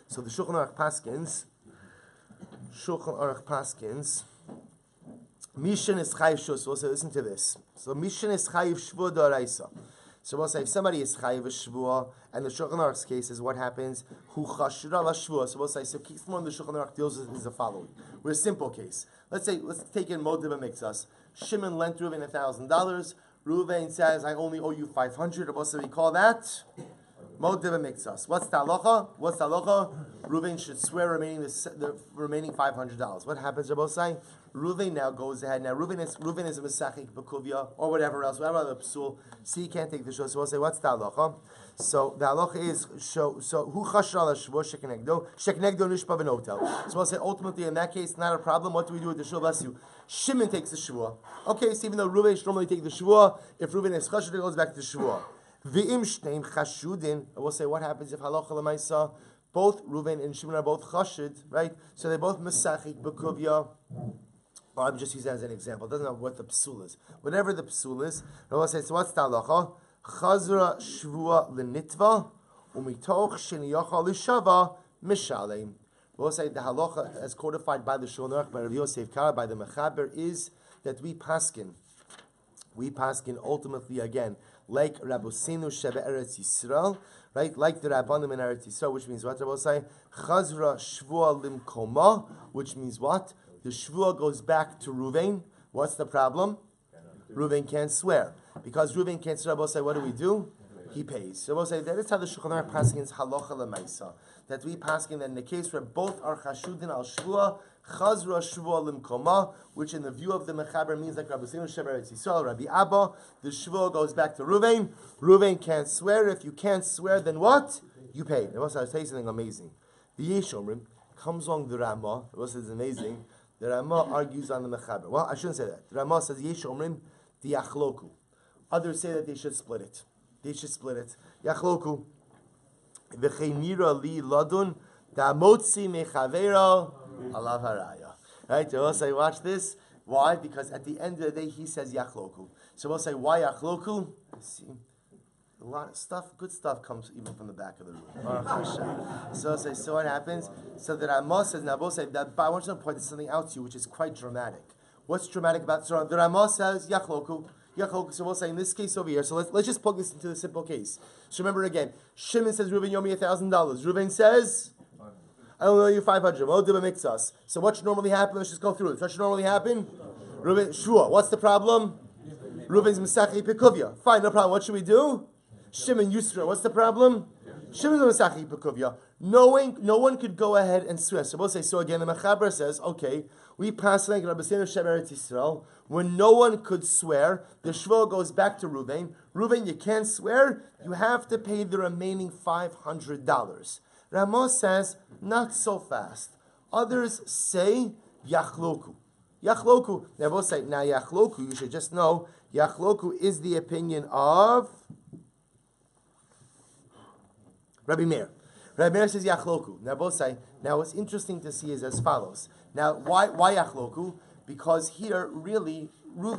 So the Shulchan Aruch Paskins, Mishan is Chayiv Shvuos. So we'll say, listen to this. So Mishan is Chayiv Shvuah D'Oraisa. So we'll say, if somebody is Chayiv Shvuah, and the Shulchan Aruch's case is what happens, Hu Chashura La Shvuah. So we'll say, so case one the Shulchan Aruch deals with is the following. We're a simple case. Let's take in Motiv Mixas. Shimon lent Reuven $1,000. Reuven says, I only owe you $500. What do we call that? Motiv mixas. What's the halacha? Reuven should swear the remaining $500. What happens, Rabbi say? Reuven now goes ahead. Now Reuven is a mesachik b'kuvya or whatever else, whatever other psul. See, he can't take the shul. So we'll say, what's the halacha? So the halacha is so who chasher ala shvuah sheknegdo nishpa v'notel. So we'll say ultimately in that case, not a problem. What do we do with the shul? Bless you. Shimon takes the shvuah. Okay, so even though Reuven should normally take the shvuah, if Reuven is chasher, it goes back to the shvuah. V'im shneim chashudin. We'll say what happens if halacha l'maisa both Reuven and Shimon are both chashud, right? So they're both mesachik b'kuvya. Or I'm just using that as an example. It doesn't matter what the psul is. Whatever the psul is, we'll say, so what's the halacha? Chazra shvuah l'nitva umitoch sheniyachal l'shava mishalem. We'll say the halacha as codified by the Shulchan Aruch, by Rabbi Yosef Kara, by the Mechaber, is that we paskin ultimately again like Rabosinu Shebe Eretz Yisrael, right? Like the Rabbanim in Eretz Yisrael, which means what? Rabbi say Chazra Shvuah Limkoma, which means what? The Shvuah goes back to Reuven. What's the problem? Reuven can't swear. Because Reuven can't swear, Rabbi say, what do? He pays. So Rabbi say that is how the Shulchan Aruch paskin is halacha l'maisa. That we paskin that in the case where both are chashudin al Shvuah, Chazra Shvuah Limkoma, which in the view of the Mechaber means like Rabbi Sinu Sheber Eretz Yisrael, Rabbi Abba, the Shvuah goes back to Reuven. Reuven can't swear. If you can't swear, then what? You pay. I'll tell you something amazing. The Yeshomrim comes along the Ramah. It says amazing. The Ramah argues on the Mechaber. Well, I shouldn't say that. The Ramah says Yeshomrim the Yachloku. Others say that they should split it. Yachloku. V'cheinira li ladun da'motzi mechavera alav haraya. Right? So we'll say, watch this. Why? Because at the end of the day, he says yachloku. So we'll say, why yachloku? See, a lot of stuff, good stuff comes even from the back of the room. So we'll say, so what happens? So the Ramah says, now we'll say, that, but I want you to point something out to you, which is quite dramatic. What's dramatic about, so the Ramah says yachloku. So we'll say in this case over here. So let's just plug this into the simple case. So remember again, Shimon says, Reuven, you owe me $1,000. Reuven says, I only owe you $500. So what should normally happen? Let's just go through it. What should normally happen? Reuven, sure. What's the problem? Reuven's Mesachei Pekuvya. Fine, no problem. What should we do? Shimon Yusra. What's the problem? Shimon's Mesachei Pekuvya. No one could go ahead and swear. So we'll say, so again, the Mechaber says, okay, we pass like Rabbi Sinu Sheber Eretz Yisrael. When no one could swear, the shvuah goes back to Reuven. Reuven, you can't swear. You have to pay the remaining $500. Ramah says, not so fast. Others say, yachloku. Yachloku. Now both say, now yachloku, you should just know, yachloku is the opinion of Rabbi Meir. Rabbi Meir says yachloku. Now both say, now what's interesting to see is as follows. Now, why yachloku? Because here, really,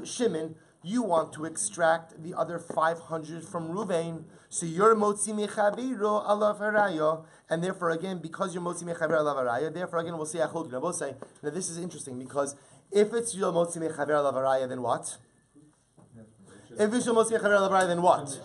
Shimon, you want to extract the other 500 from Reuven, so you're motzi mechaviro alav haraya, and therefore again, because you're motzi mechaviro alav haraya, therefore again we'll say achloku. Now we'll say, now this is interesting because if it's your motzi mechaviro alav haraya, then what? If it's your motzi mechaviro alav haraya, then what?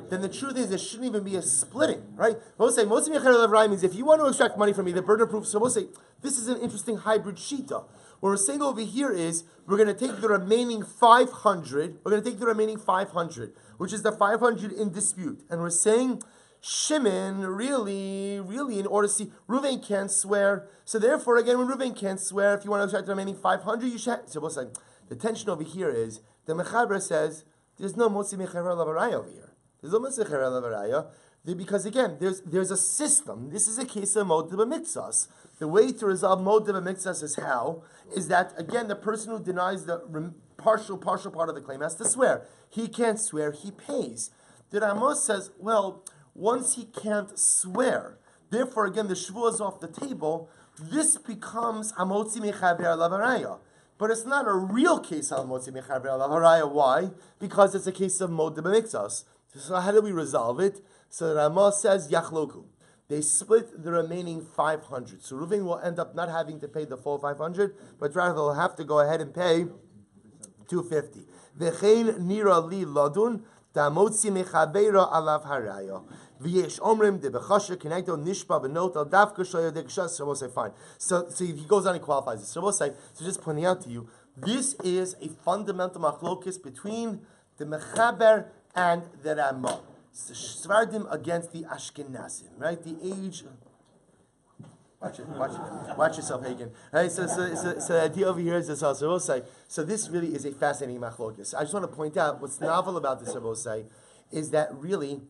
Then the truth is there shouldn't even be a splitting, right? We'll say motzi mechaviro alav haraya means if you want to extract money from me, the burden of proof. So we'll say this is an interesting hybrid shita. What we're saying over here is we're going to take the remaining 500. We're going to take the remaining 500, which is the 500 in dispute, and we're saying Shimon really, in order to see Reuven can't swear. So therefore, again, when Reuven can't swear, if you want to extract the remaining 500, you should. So we'll say the tension over here is the Mechaber says there's no motzi mechaber lavaraya over here. There's no motzi mechaber lavaraya. Because again, there's a system. This is a case of moed b'mitzvahs. The way to resolve moed b'mitzvahs is how? Is that, again, the person who denies the partial part of the claim has to swear. He can't swear, he pays. The Ramah says, well, once he can't swear, therefore, again, the shvuah is off the table, this becomes amotzi mechaber lavaraya. But it's not a real case of amotzi mechaber lavaraya. Why? Because it's a case of moed b'mitzvahs. So how do we resolve it? So Ramah says yachloku. They split the remaining 500. So Reuven will end up not having to pay the full 500, but rather they'll have to go ahead and pay 250. V'chein nira li ladun damotzi mechabeira alav haraya. V'yesh omrim de bechasher connecto nishpa v'not al dafka shoya de gshas. So we'll say fine. So he goes on and qualifies it. So we'll say, so just pointing out to you, this is a fundamental machlokis between the mechaber and the Ramah. Svardim against the Ashkenazim, right? The age. Watch yourself, Hagen. Right, so the idea over here is this also. We'll say, so this really is a fascinating machlokes. I just want to point out what's novel about this, I will say, is that really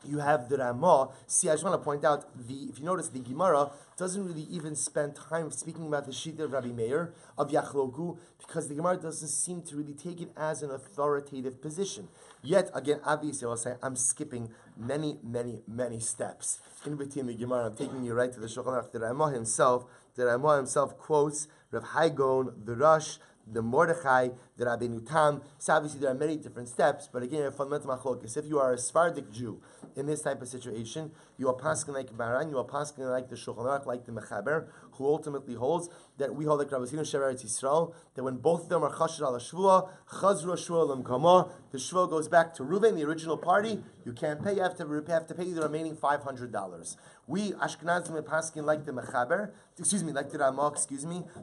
you have the Ramah. See, I just want to point out, if you notice, the Gemara doesn't really even spend time speaking about the Shita of Rabbi Meir, of Yachloku, because the Gemara doesn't seem to really take it as an authoritative position. Yet, again, obviously, I'll say, I'm skipping many, many, many steps in between the Gemara. I'm taking you right to the Shulchan Aruch. The Ramah himself quotes Rav Haigon, the Rosh, the Mordechai, the Rabbeinu Tam. So obviously there are many different steps, but again, a fundamental machlokes. If you are a Sephardic Jew in this type of situation, you are paskin like Baran, you are paskin like the Shulchan Aruch, like the Mechaber, who ultimately holds that we hold like Rabbi Shevuos Yisrael, that when both of them are chashir al Shvuah, chazru Shvuah l'mkama, the Shvuah goes back to Reuven, the original party. You can't pay; you have to pay the remaining $500. We Ashkenazim are paskin like the Mechaber, like the Ramah.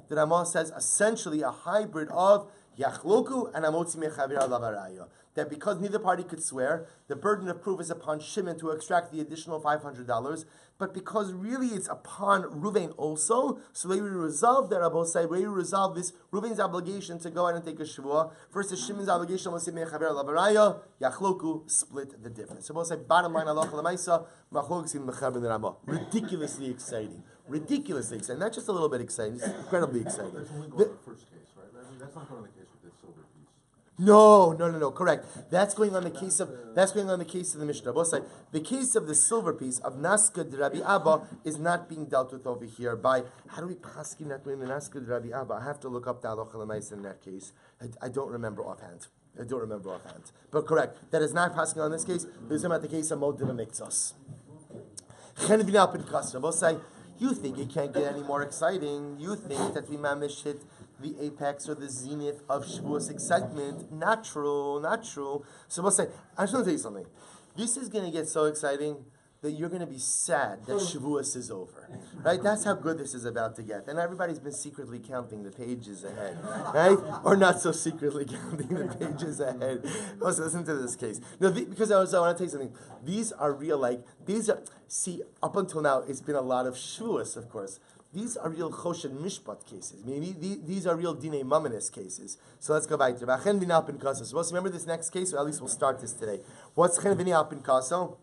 The Ramah says essentially a hybrid of Yachloku and Amotzi Mechaber alavaraya. That because neither party could swear, the burden of proof is upon Shimon to extract the additional $500. But because really it's upon Reuven also, so they will resolve their Abosai, we will resolve this Reuven's obligation to go out and take a Shevuah versus Shimon's obligation to Mechaber alavaraya. Yachloku split the difference. So Abosai, bottom line, halacha l'maisa, machlokes in Mechaber Ramah. Ridiculously exciting. Not just a little bit exciting, it's incredibly exciting.
That's only going on the first case, right? I mean, that's not going on the case with the silver piece.
No, correct. That's going on the case of the Mishnah. Both say the case of the silver piece of Naska de Rabbi Abba is not being dealt with over here by how do we paskin not doing the Naska de Rabbi Abba? I have to look up the halacha l'maisa in that case. I don't remember offhand. But correct. That is not paskin on this case. This is about the case of Modim Mikzos. Chen v'nal pin kasra. Both say you think it can't get any more exciting. You think that we mamish hit the apex or the zenith of Shevuos excitement. Not true. So we'll say, I just want to tell you something. This is going to get so exciting that you're going to be sad that Shevuos is over. Right? That's how good this is about to get. And everybody's been secretly counting the pages ahead. Right? Or not so secretly counting the pages ahead. Also, listen to this case. No, because I want to tell you something. These are real, see, up until now, it's been a lot of Shevuos, of course. These are real Choshen Mishpat cases. These are real Dinei Mamanis cases. So let's go back to Chen v'nal pin kaso. So remember this next case, or at least we'll start this today. What's Chen v'nal pin kaso?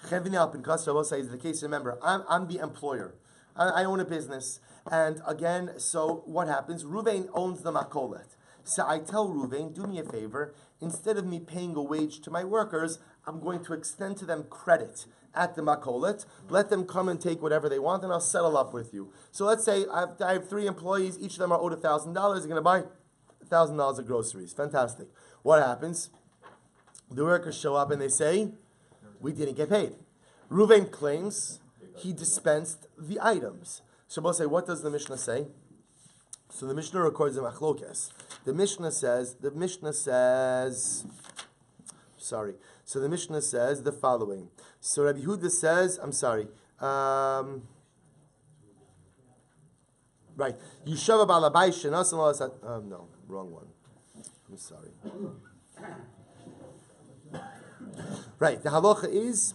Chen v'nal pin kaso, I will say, is the case. Remember, I'm the employer. I own a business. And again, so what happens? Reuven owns the makolet. So I tell Reuven, do me a favor. Instead of me paying a wage to my workers, I'm going to extend to them credit at the makolet. Let them come and take whatever they want, and I'll settle up with you. So let's say I have 3 employees. Each of them are owed $1,000. They're going to buy $1,000 of groceries. Fantastic. What happens? The workers show up and they say, we didn't get paid. Reuven claims he dispensed the items. So we'll say, what does the Mishnah say? So the Mishnah records the machlokes. The Mishnah says the following. So Rabbi Yehuda says, right. Yishava balabai shenas no, wrong one. I'm sorry. Right. The halacha is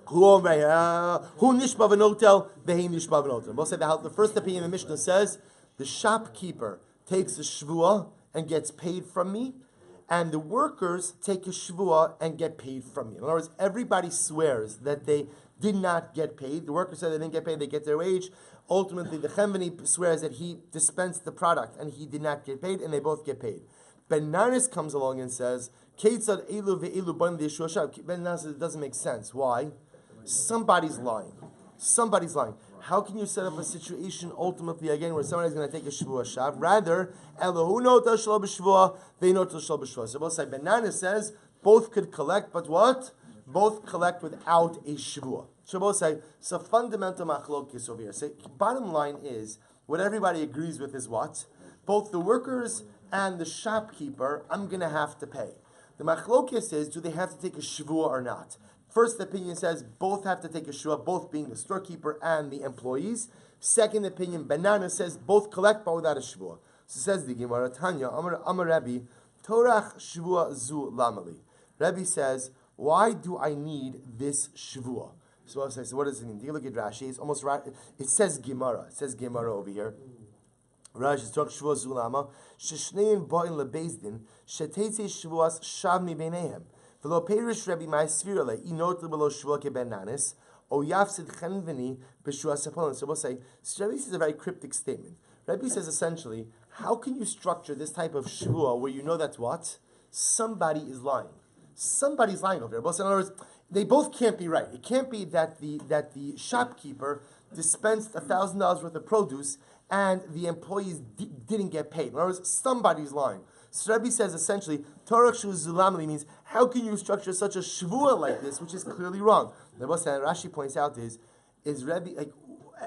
who nishba v'notel v'hein nishba v'notel. We'll say the first opinion of the Mishnah says the shopkeeper takes a shvuah and gets paid from me, and the workers take a shvuah and get paid from me. In other words, everybody swears that they did not get paid. The workers said they didn't get paid, they get their wage. Ultimately, the chemveni swears that he dispensed the product and he did not get paid, and they both get paid. Ben Narnis comes along and says, Keitzad elu ve'elu ban v'yeshua. Ben Narnis says it doesn't make sense. Why? Somebody's lying. How can you set up a situation ultimately again where somebody's going to take a shvuah shav? Rather, Elohu not shlo b'shvuah, they not shlo b'shvuah. So both say Benana says both could collect, but what? Both collect without a shvuah. So both say so. Fundamental machlokes over here. So bottom line is what everybody agrees with is what? Both the workers and the shopkeeper, I'm going to have to pay. The machlokes is, do they have to take a shvuah or not? First opinion says both have to take a shvuah, both being the storekeeper and the employees. Second opinion, Banana says both collect but without a shvuah. So says the Gemara, Tanya, Amar Rabbi, Torach shvuah zu lamali. Rabbi says, Why do I need this Shevuah? So I say, so what does it mean? Take a look at Rashi. It's almost right. It says Gemara. It says Gemara over here. Rashi is talking Shevuah Zulama. Sheshneim ba'in lebezdin. Shetetze Shevuas shav mi beinehem. V'lo perish Rabbi ma'asvira le inot below Shevuah kebenanis. O yafsid chenveni b'shuas hapolim. So we'll say, Rabbi says a very cryptic statement. Rabbi says essentially, how can you structure this type of Shevuah where you know that what? Somebody is lying. Somebody's lying over there. But in other words, they both can't be right. It can't be that the shopkeeper dispensed $1,000 worth of produce and the employees didn't get paid. In other words, somebody's lying. So Rabbi says essentially, Torah Shu Zulamli means, how can you structure such a Shevuah like this, which is clearly wrong? Rashi points out is Rabbi like,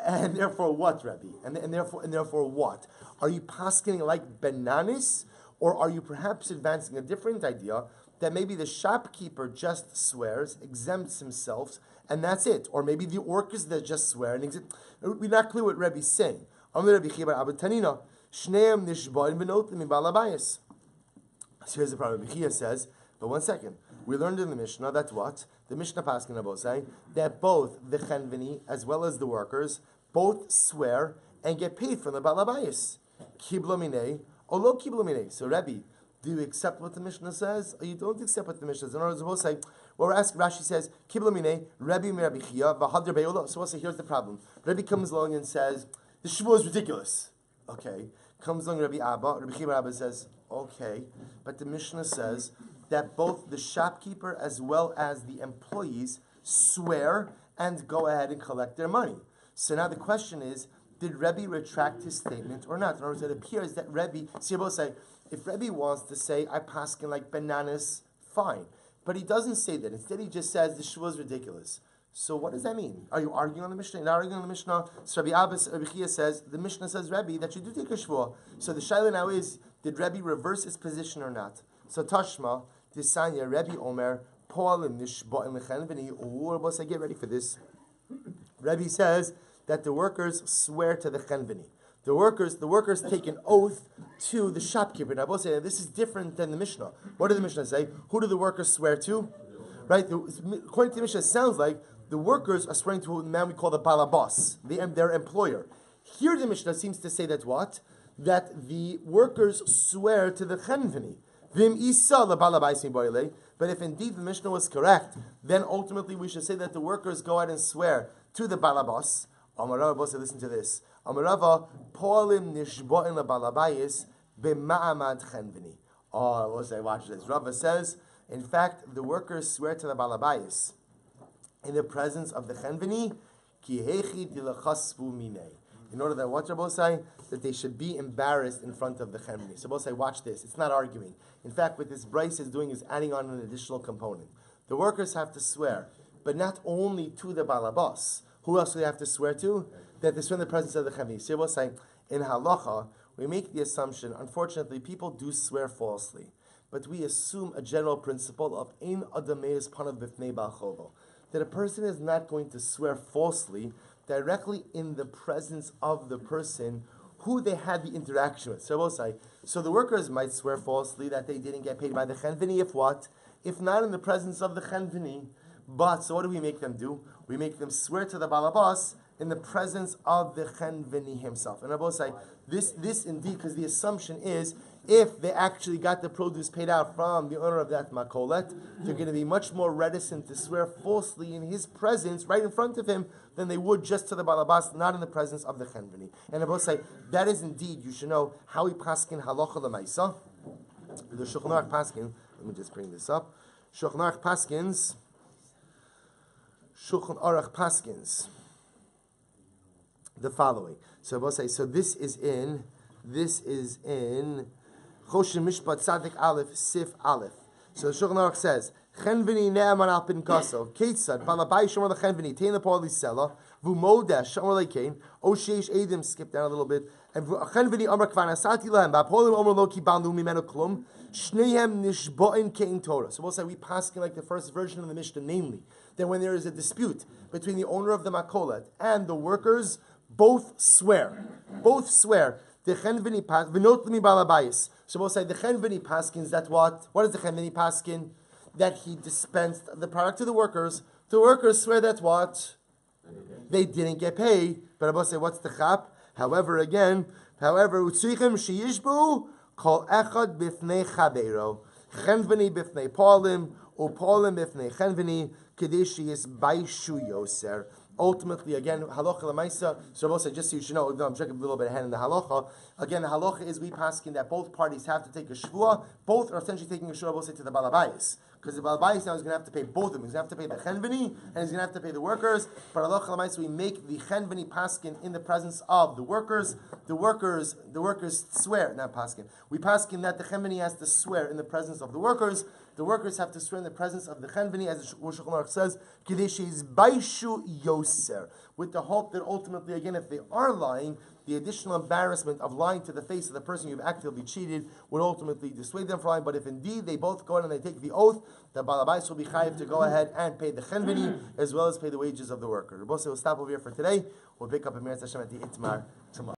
and therefore what, Rabbi? And therefore what? Are you paskening like bananas, or are you perhaps advancing a different idea that maybe the shopkeeper just swears, exempts himself, and that's it? Or maybe the workers that just swear and we're not clear what Rabbi's saying. So here's the problem. Bechia says, but one second. We learned in the Mishnah that what? The Mishnah Paskin Abos say that both the chenveni as well as the workers both swear and get paid from the balabayis. Kiblo minei, or lo kiblo minei. So Rabbi, do you accept what the Mishnah says, or you don't accept what the Mishnah says? In other words, we'll say, well, we're asking, Rashi says, Kibla minei, Rabbi mi Rabbi Chia, v'hadr be'olah. So we'll say, here's the problem. Rabbi comes along and says, the Shevuah is ridiculous. Okay. Comes along Rabbi Abba, Rabbi Chia Abba says, okay. But the Mishnah says that both the shopkeeper as well as the employees swear and go ahead and collect their money. So now the question is, did Rabbi retract his statement or not? In other words, it appears that Rabbi, see, we'll say, if Rabbi wants to say, I paskin like bananas, fine. But he doesn't say that. Instead, he just says, the Shevuah is ridiculous. So what does that mean? Are you arguing on the Mishnah? You're not arguing on the Mishnah. So Rabbi Abbas, Rabbi Chia says, the Mishnah says, Rabbi, that you do take a Shevuah. So the Shaila now is, did Rabbi reverse his position or not? So Tashma, Tisanya, Rabbi Omer, Poalim Nishba'im Lechenveni, or get ready for this. Rabbi says that the workers swear to the Chenveni. The workers take an oath to the shopkeeper. Now, both say this is different than the Mishnah. What did the Mishnah say? Who do the workers swear to? Right? According to the Mishnah, it sounds like the workers are swearing to a man we call the balabas, their employer. Here, the Mishnah seems to say that what? That the workers swear to the chenveni. But if indeed the Mishnah was correct, then ultimately we should say that the workers go out and swear to the balabas. Amarava, listen to this. Amarava, poalim nishba'in labalabayis b'ma'amad chenveni. Oh, we'll say, watch this. Rava says, in fact, the workers swear to the balabayis in the presence of the chenveni, ki hechi dilachasvu minei. In order that what Rabbi say, that they should be embarrassed in front of the chenveni. So Rabbi say, watch this. It's not arguing. In fact, what this Bryce is doing is adding on an additional component. The workers have to swear, but not only to the balabas. Who else do they have to swear to? That they swear in the presence of the chenveni. So Rabbi saying, in halacha, we make the assumption, unfortunately, people do swear falsely. But we assume a general principle of ein adameis panav b'fnei ba'al chovo, that a person is not going to swear falsely directly in the presence of the person who they had the interaction with. So the workers might swear falsely that they didn't get paid by the chenveni, if what? If not in the presence of the chenveni. But, so what do we make them do? We make them swear to the balabas in the presence of the chenveni himself. And Rabbi say, this indeed, because the assumption is, if they actually got the produce paid out from the owner of that makolet, they're going to be much more reticent to swear falsely in his presence, right in front of him, than they would just to the balabas, not in the presence of the chenveni. And Rabbi say, that is indeed, you should know, how we paskin halacha l'maisa. The Shulchan Aruch paskin, let me just bring this up. Shulchan Aruch paskins the following. So Rabbi say, so this is in Choshen Mishpat Tzadik Aleph Sif Aleph. So the Shulchan Aruch says, Chenveni ne'aman al pin kaso, Ketzad, balabai shomer lechenveni, tein lepoli sela, v'modesh shomer lekein, o sheish edim, skip down a little bit, and Chenveni amar kvan asati lahem, ba'polim amar lo kibandu mimenu klum, shnehem nishba'in kein Torah. So we'll say we paskin like the first version of the Mishnah, namely, that when there is a dispute between the owner of the makolet and the workers, both swear. The chenveni pas v'not mi balabayis. So we'll say the chenveni paskins that what? What is the chenveni paskin? that he dispensed the product to the workers swear that what? They didn't get paid. But Rabbi say, what's the chap? However, utzrichem sheyishbu kol echad bifnei chaveiro chenveni bifnei palim upalim bifnei chenveni kedei sheyisbaishu yoser. Ultimately, again, halacha lemaisa. So Rabbi said, just so you should know, I'm jumping a little bit ahead in the halacha. Again, the halacha is we paskin that both parties have to take a shvua. Both are essentially taking a shvua. Rabbi said to the balabayis. Because the Balabais now is going to have to pay both of them. He's going to have to pay the Chenveni and he's going to have to pay the workers. But Allah Chalamais, we make the Chenveni paskin in the presence of the workers. The workers swear, not paskin. We paskin that the Chenveni has to swear in the presence of the workers. The workers have to swear in the presence of the Chenveni, as the Shulchan Aruch says, Kedei Baishu Yoser, with the hope that ultimately, again, if they are lying, the additional embarrassment of lying to the face of the person you've actively cheated would ultimately dissuade them from lying. But if indeed they both go in and they take the oath, the Balabais will be chayiv to go ahead and pay the Chenveni as well as pay the wages of the worker. We'll stop over here for today. We'll pick up Emir Hashem at the Itmar tomorrow.